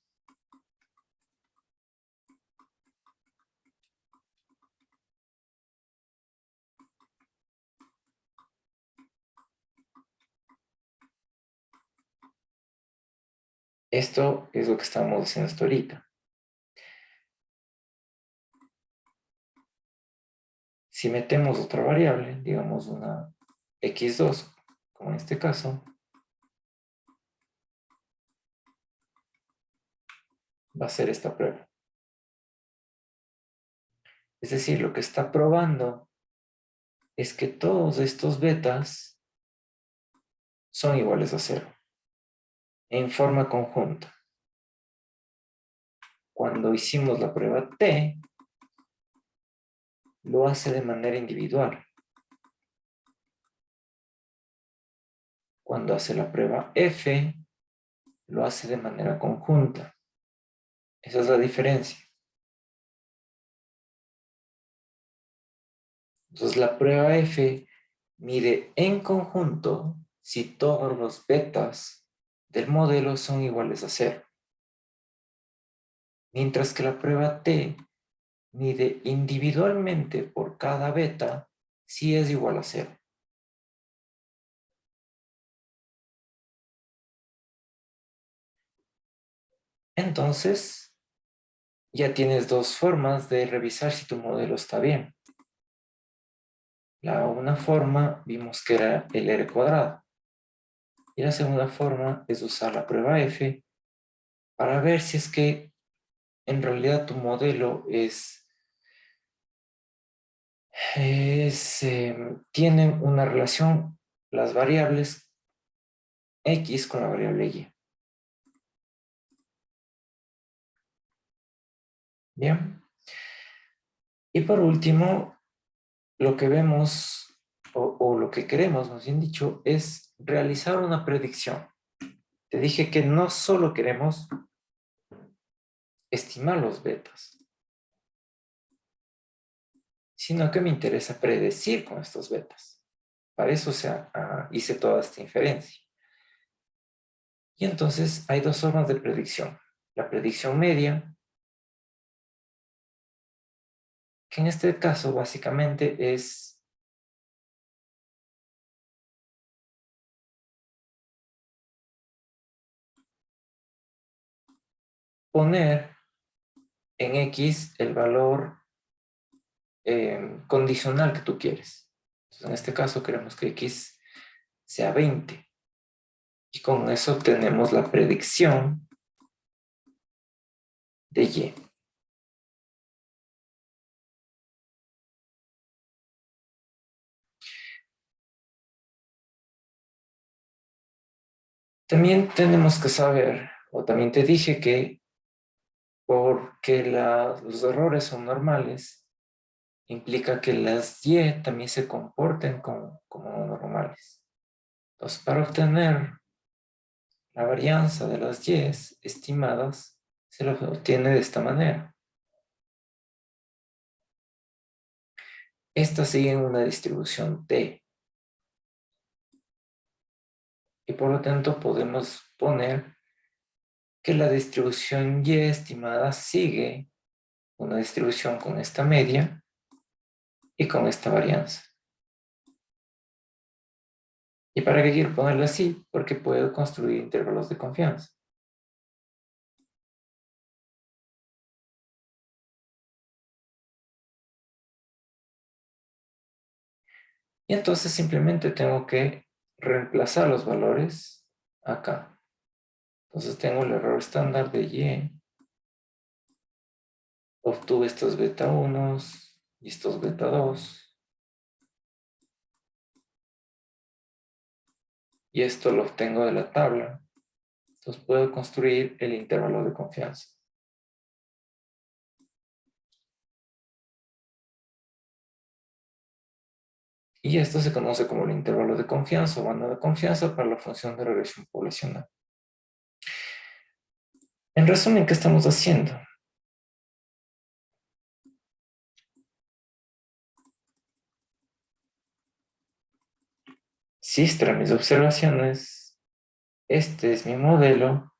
Esto es lo que estamos haciendo hasta ahorita. Si metemos otra variable, digamos una x2, como en este caso, va a ser esta prueba. Es decir, lo que está probando es que todos estos betas son iguales a 0 en forma conjunta. Cuando hicimos la prueba T, lo hace de manera individual. Cuando hace la prueba F, lo hace de manera conjunta. Esa es la diferencia. Entonces la prueba F mide en conjunto si todos los betas del modelo son iguales a 0. Mientras que la prueba T mide individualmente por cada beta si es igual a 0. Entonces, ya tienes dos formas de revisar si tu modelo está bien. Una forma vimos que era el R cuadrado. Y la segunda forma es usar la prueba F para ver si es que en realidad tu modelo tiene una relación, las variables X con la variable Y. Bien. Y por último, lo que vemos, o lo que queremos, más bien dicho, es realizar una predicción. Te dije que no solo queremos estimar los betas, sino que me interesa predecir con estos betas. Para eso hice toda esta inferencia. Y entonces hay dos formas de predicción. La predicción media, que en este caso básicamente es poner en X el valor condicional que tú quieres. Entonces, en este caso queremos que X sea 20. Y con eso obtenemos la predicción de Y. También tenemos que saber, o también te dije que porque los errores son normales, implica que las Y también se comporten como normales. Entonces, para obtener la varianza de las Y estimadas, se lo obtiene de esta manera. Estas siguen una distribución T. Y por lo tanto podemos poner que la distribución Y estimada sigue una distribución con esta media y con esta varianza. ¿Y para qué quiero ponerla así? Porque puedo construir intervalos de confianza. Y entonces simplemente tengo que reemplazar los valores acá. Entonces tengo el error estándar de Y. Obtuve estos beta 1 y estos beta 2. Y esto lo obtengo de la tabla. Entonces puedo construir el intervalo de confianza. Y esto se conoce como el intervalo de confianza o banda de confianza para la función de regresión poblacional. En resumen, ¿qué estamos haciendo? Si estas eran mis observaciones, este es mi modelo,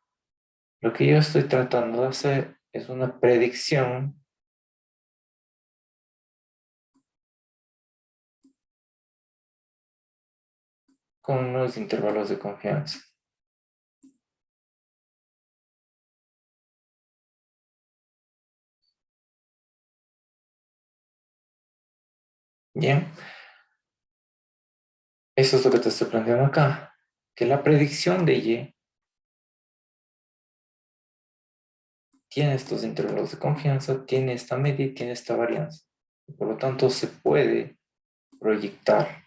lo que yo estoy tratando de hacer es una predicción con unos intervalos de confianza. Bien, eso es lo que te estoy planteando acá, que la predicción de Y tiene estos intervalos de confianza, tiene esta media y tiene esta varianza. Por lo tanto, se puede proyectar.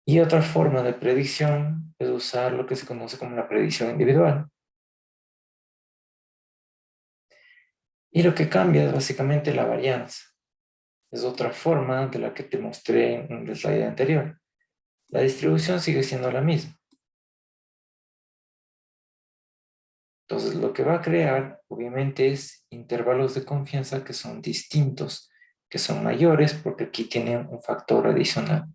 Y otra forma de predicción es usar lo que se conoce como la predicción individual. Y lo que cambia es básicamente la varianza. Es otra forma de la que te mostré en el slide anterior. La distribución sigue siendo la misma. Entonces, lo que va a crear, obviamente, es intervalos de confianza que son distintos, que son mayores, porque aquí tienen un factor adicional.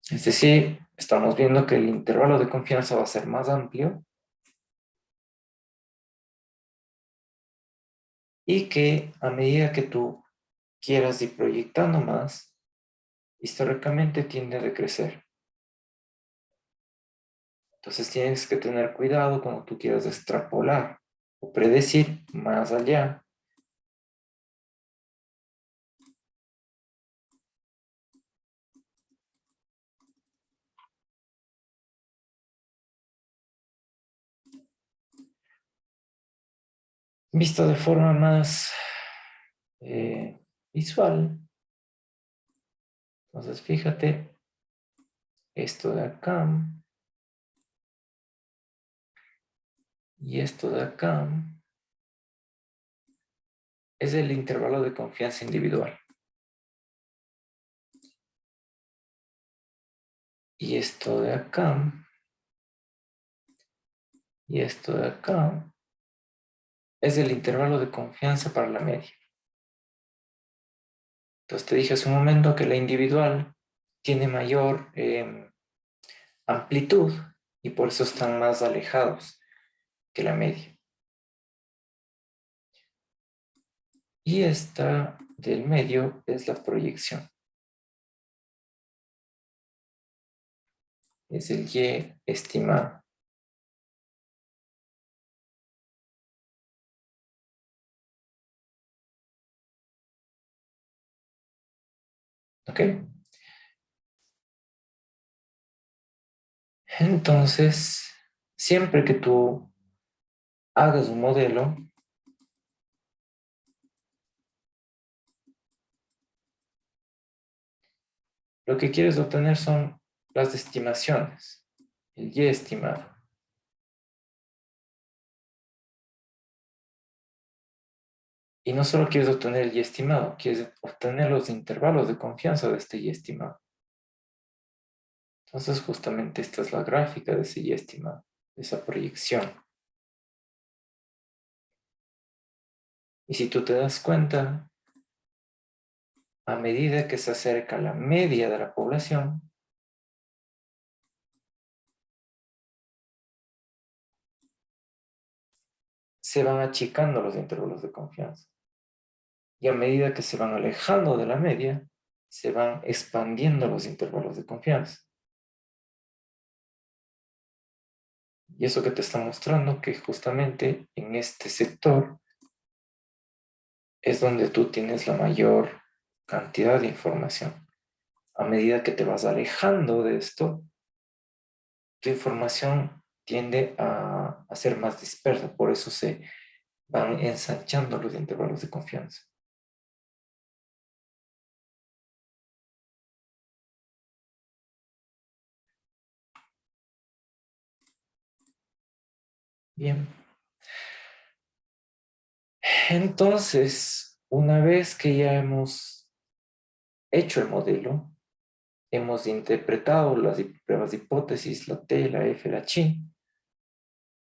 Es decir, estamos viendo que el intervalo de confianza va a ser más amplio y que a medida que tú quieras ir proyectando más, históricamente tiende a decrecer. Entonces tienes que tener cuidado cuando tú quieras extrapolar o predecir más allá. Visto de forma más visual. Entonces fíjate, esto de acá y esto de acá es el intervalo de confianza individual. Y esto de acá y esto de acá es el intervalo de confianza para la media. Entonces te dije hace un momento que la individual tiene mayor amplitud y por eso están más alejados que la media. Y esta del medio es la proyección. Es el Y estimado. ¿Ok? Entonces, siempre que tú hagas un modelo, lo que quieres obtener son las estimaciones, el Y estimado. Y no solo quieres obtener el Y estimado, quieres obtener los intervalos de confianza de este Y estimado. Entonces, justamente esta es la gráfica de ese Y estimado, de esa proyección. Y si tú te das cuenta, a medida que se acerca la media de la población, se van achicando los intervalos de confianza. Y a medida que se van alejando de la media, se van expandiendo los intervalos de confianza. Y eso que te está mostrando que justamente en este sector es donde tú tienes la mayor cantidad de información. A medida que te vas alejando de esto, tu información tiende a ser más dispersa, por eso se van ensanchando los intervalos de confianza. Bien. Entonces, una vez que ya hemos hecho el modelo, hemos interpretado las pruebas de hipótesis, la T, la F, la chi,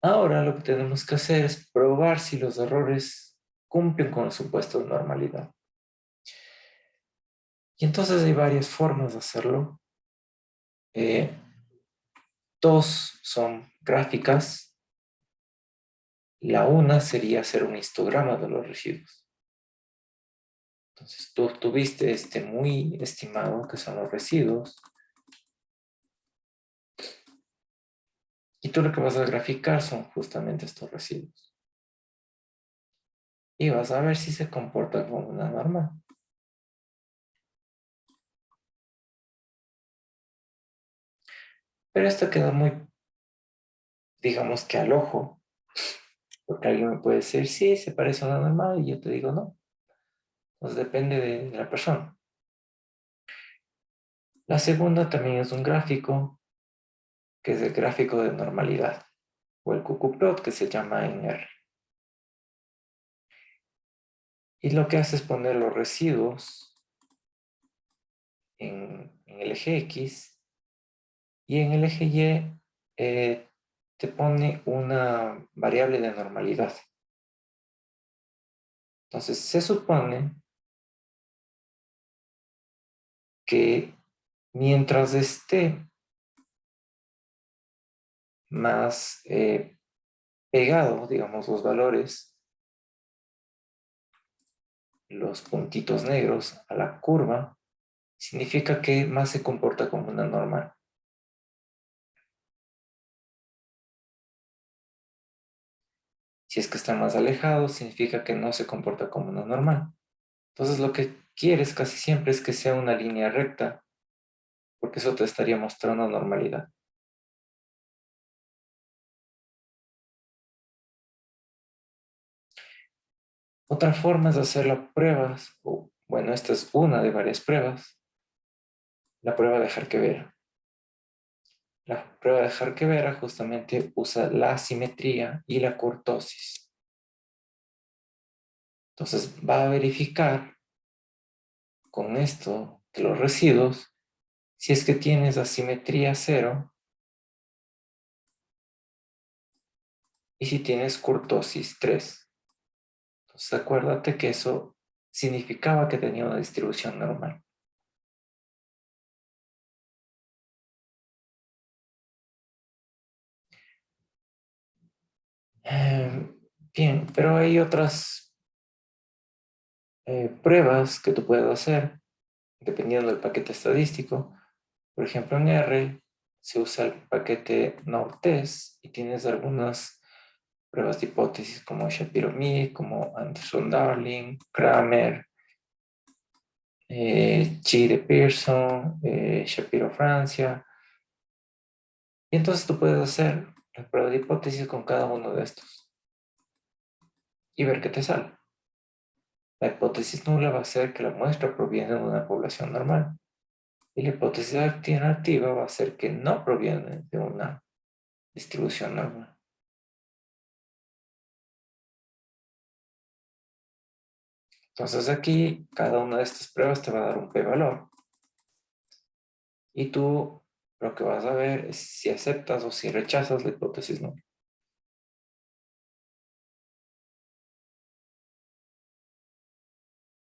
ahora lo que tenemos que hacer es probar si los errores cumplen con el supuesto de normalidad. Y entonces hay varias formas de hacerlo. Dos son gráficas. La una sería hacer un histograma de los residuos. Entonces tú tuviste este muy estimado, que son los residuos. Y tú lo que vas a graficar son justamente estos residuos. Y vas a ver si se comporta como una norma. Pero esto queda muy, digamos que al ojo, porque alguien me puede decir, sí, se parece a una normal, y yo te digo no. Entonces depende de la persona. La segunda también es un gráfico, que es el gráfico de normalidad, o el QQplot, que se llama en R. Y lo que hace es poner los residuos en el eje X, y en el eje Y te pone una variable de normalidad. Entonces se supone que mientras esté más pegado, digamos, los valores, los puntitos negros a la curva, significa que más se comporta como una normal. Si es que está más alejado, significa que no se comporta como una normal. Entonces lo que quieres casi siempre es que sea una línea recta, porque eso te estaría mostrando normalidad. Otra forma es hacer las pruebas, o bueno, esta es una de varias pruebas, la prueba de Jarque-Vera. La prueba de Jarque-Vera justamente usa la simetría y la kurtosis. Entonces va a verificar con esto de los residuos si es que tienes asimetría 0 y si tienes kurtosis 3. Entonces acuérdate que eso significaba que tenía una distribución normal. Bien, pero hay otras pruebas que tú puedes hacer dependiendo del paquete estadístico. Por ejemplo, en R se usa el paquete NORTEST y tienes algunas pruebas de hipótesis como Shapiro-Mead, como Anderson-Darling, Kramer, Chi de Pearson, Shapiro-Francia. Y entonces tú puedes hacer la prueba de hipótesis con cada uno de estos y ver qué te sale. La hipótesis nula va a ser que la muestra proviene de una población normal. Y la hipótesis alternativa va a ser que no proviene de una distribución normal. Entonces aquí cada una de estas pruebas te va a dar un p-valor. Y tú lo que vas a ver es si aceptas o si rechazas la hipótesis nula.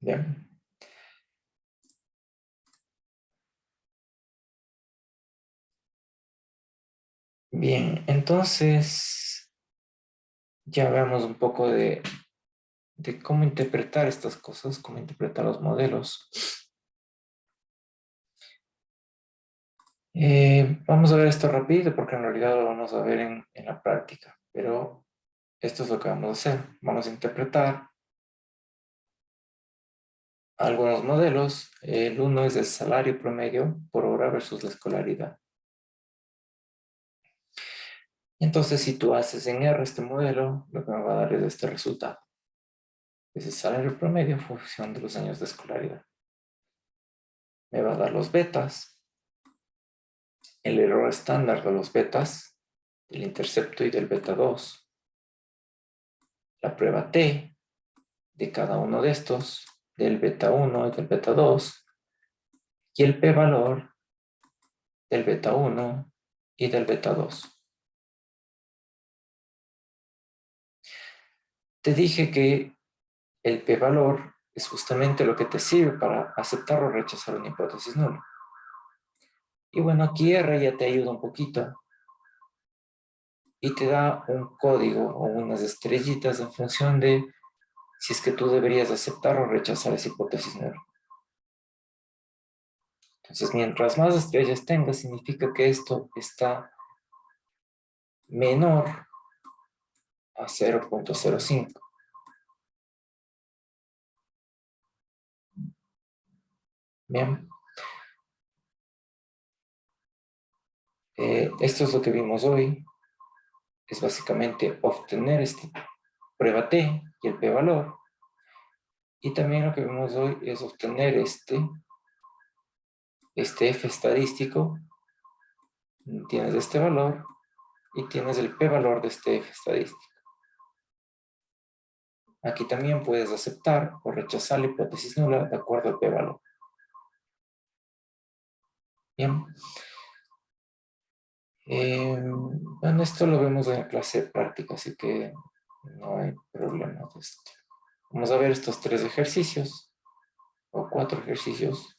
Bien. Bien, entonces ya veamos un poco de cómo interpretar estas cosas, cómo interpretar los modelos. Vamos a ver esto rápido porque en realidad lo vamos a ver en la práctica, pero esto es lo que vamos a hacer. Vamos a interpretar algunos modelos. El uno es el salario promedio por hora versus la escolaridad. Entonces, si tú haces en R este modelo, lo que me va a dar es este resultado. Es el salario promedio en función de los años de escolaridad. Me va a dar los betas, el error estándar de los betas, del intercepto y del beta 2, la prueba T de cada uno de estos, del beta 1 y del beta 2, y el p-valor del beta 1 y del beta 2. Te dije que el p-valor es justamente lo que te sirve para aceptar o rechazar una hipótesis nula. Y bueno, aquí R ya te ayuda un poquito y te da un código o unas estrellitas en función de si es que tú deberías aceptar o rechazar esa hipótesis nula. Entonces, mientras más estrellas tengas, significa que esto está menor a 0.05. Bien. Esto es lo que vimos hoy. Es básicamente obtener prueba T y el p-valor. Y también lo que vimos hoy es obtener este f estadístico. Tienes este valor y tienes el p-valor de este f estadístico. Aquí también puedes aceptar o rechazar la hipótesis nula de acuerdo al p-valor. Bien. Bueno, esto lo vemos en la clase práctica, así que no hay problema de esto. Vamos a ver estos 3 ejercicios o 4 ejercicios.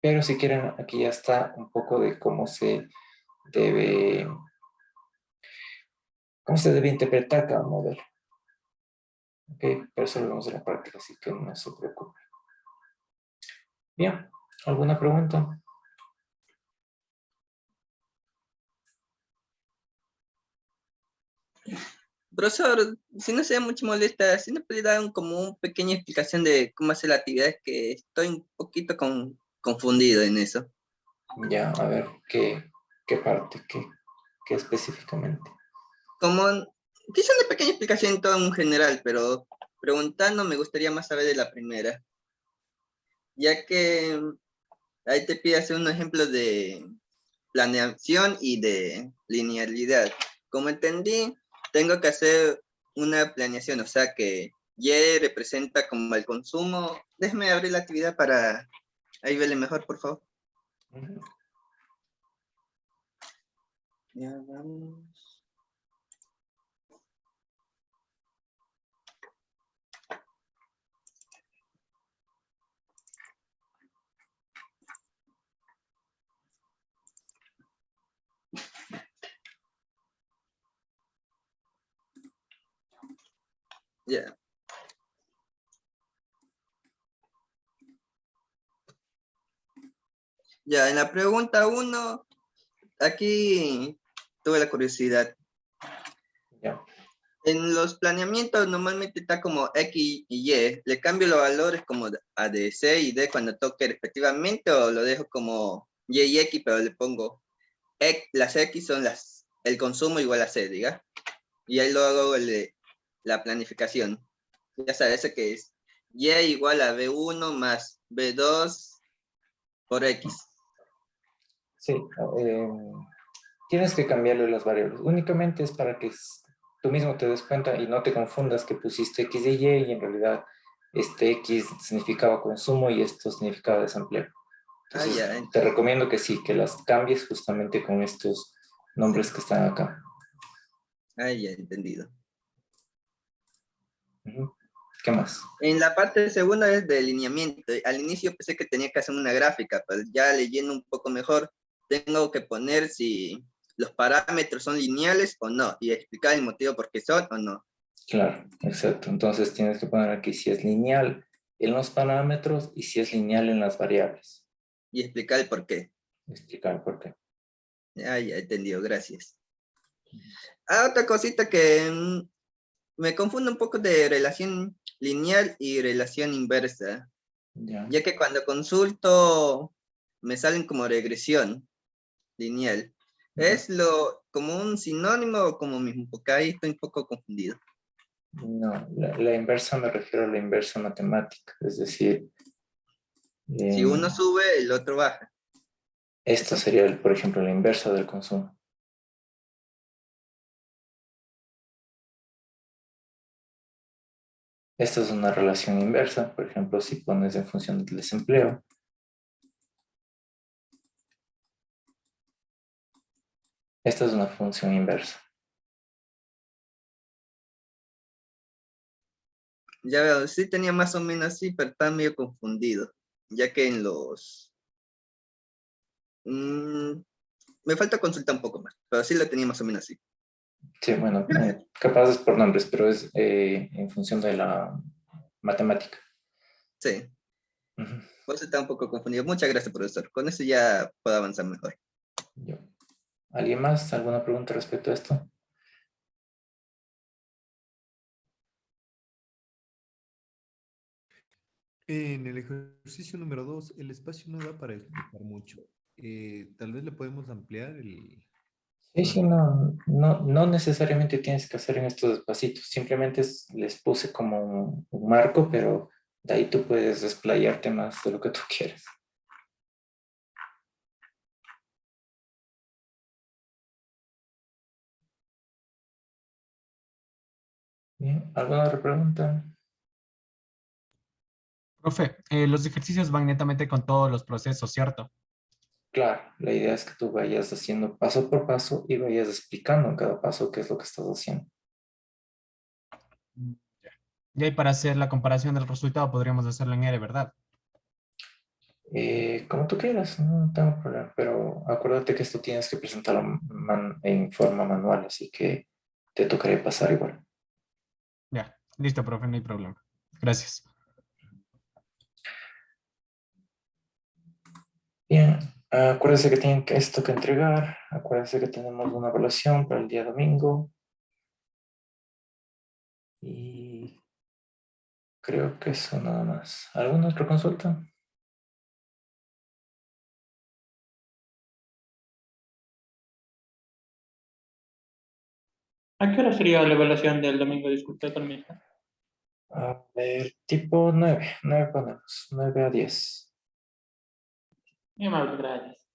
Pero si quieren, aquí ya está un poco de cómo se debe interpretar cada modelo. ¿Ok? Pero eso lo vemos en la práctica, así que no se preocupen. Bien, ¿alguna pregunta? Profesor, si no sea mucho molesta, si no puede dar como una pequeña explicación de cómo hacer la actividad, que estoy un poquito confundido en eso. Ya, a ver, ¿qué parte? ¿Qué específicamente? Como, quizá una pequeña explicación en todo en general, pero preguntando me gustaría más saber de la primera, ya que ahí te pide hacer un ejemplo de planeación y de linealidad. Como entendí, tengo que hacer una planeación, o sea que Y representa como el consumo. Déjeme abrir la actividad para ahí verle mejor, por favor. Ujú. Ya vamos. Ya. Ya, en la pregunta 1, aquí tuve la curiosidad. Ya. En los planeamientos normalmente está como X y Y. ¿Le cambio los valores como a de C y D cuando toque respectivamente o lo dejo como Y X, pero le pongo las X son el consumo igual a C, diga? Y ahí luego hago la planificación. Ya sabes, ese que es Y igual a B1 más B2 por X. Sí, tienes que cambiarle las variables. Únicamente es para que tú mismo te des cuenta y no te confundas que pusiste X y Y y en realidad este X significaba consumo y esto significaba desempleo. Entonces, Ya, te recomiendo que sí, que las cambies justamente con estos nombres que están acá. ya, entendido. Ujú. ¿Qué más? En la parte segunda es de lineamiento. Al inicio pensé que tenía que hacer una gráfica, pero ya leyendo un poco mejor, tengo que poner si los parámetros son lineales o no, y explicar el motivo por qué son o no, Claro, exacto. Entonces tienes que poner aquí si es lineal en los parámetros y si es lineal en las variables. y explicar el por qué. Explicar por qué. Ya, entendido, gracias. Otra cosita que me confunde un poco de relación lineal y relación inversa, Ya. ya que cuando consulto me salen como regresión lineal. ¿Es como un sinónimo o como mismo? Porque ahí estoy un poco confundido. No, la inversa me refiero a la inversa matemática, es decir, Si uno sube, el otro baja. esto ¿Eso? sería, por ejemplo, la inversa del consumo. Esta es una relación inversa, por ejemplo, si pones en función del desempleo. Esta es una función inversa. Ya veo, sí tenía más o menos así, pero estaba medio confundido. Ya que mm, me falta consultar un poco más, pero sí lo tenía más o menos así. Sí, bueno, capaz es por nombres, pero es en función de la matemática. Sí, Ujú. por eso estaba un poco confundido. Muchas gracias, profesor. Con eso ya puedo avanzar mejor. Yo. ¿Alguien más? ¿Alguna pregunta respecto a esto? En el ejercicio número 2, el espacio no da para explicar mucho. Tal vez le podemos ampliar el... Sí, sí, no necesariamente tienes que hacer en estos espacitos. Simplemente les puse como un marco, pero de ahí tú puedes desplayarte más de lo que tú quieras. Bien, ¿alguna otra pregunta? Profe, los ejercicios van netamente con todos los procesos, ¿cierto? Claro, la idea es que tú vayas haciendo paso por paso y vayas explicando en cada paso qué es lo que estás haciendo. Ya. Y ahí para hacer la comparación del resultado podríamos hacerlo en R, ¿verdad? Como tú quieras, no tengo problema, pero acuérdate que esto tienes que presentarlo en forma manual, así que te tocaría pasar igual. Ya, listo, profe, no hay problema. Gracias. Bien, acuérdense que tienen esto que entregar, acuérdense que tenemos una evaluación para el día domingo y creo que eso nada más. ¿Alguna otra consulta? ¿A qué hora sería la evaluación del domingo? Disculpe, economista. A ver, tipo 9 ponemos, 9 a 10. Muy amable, gracias.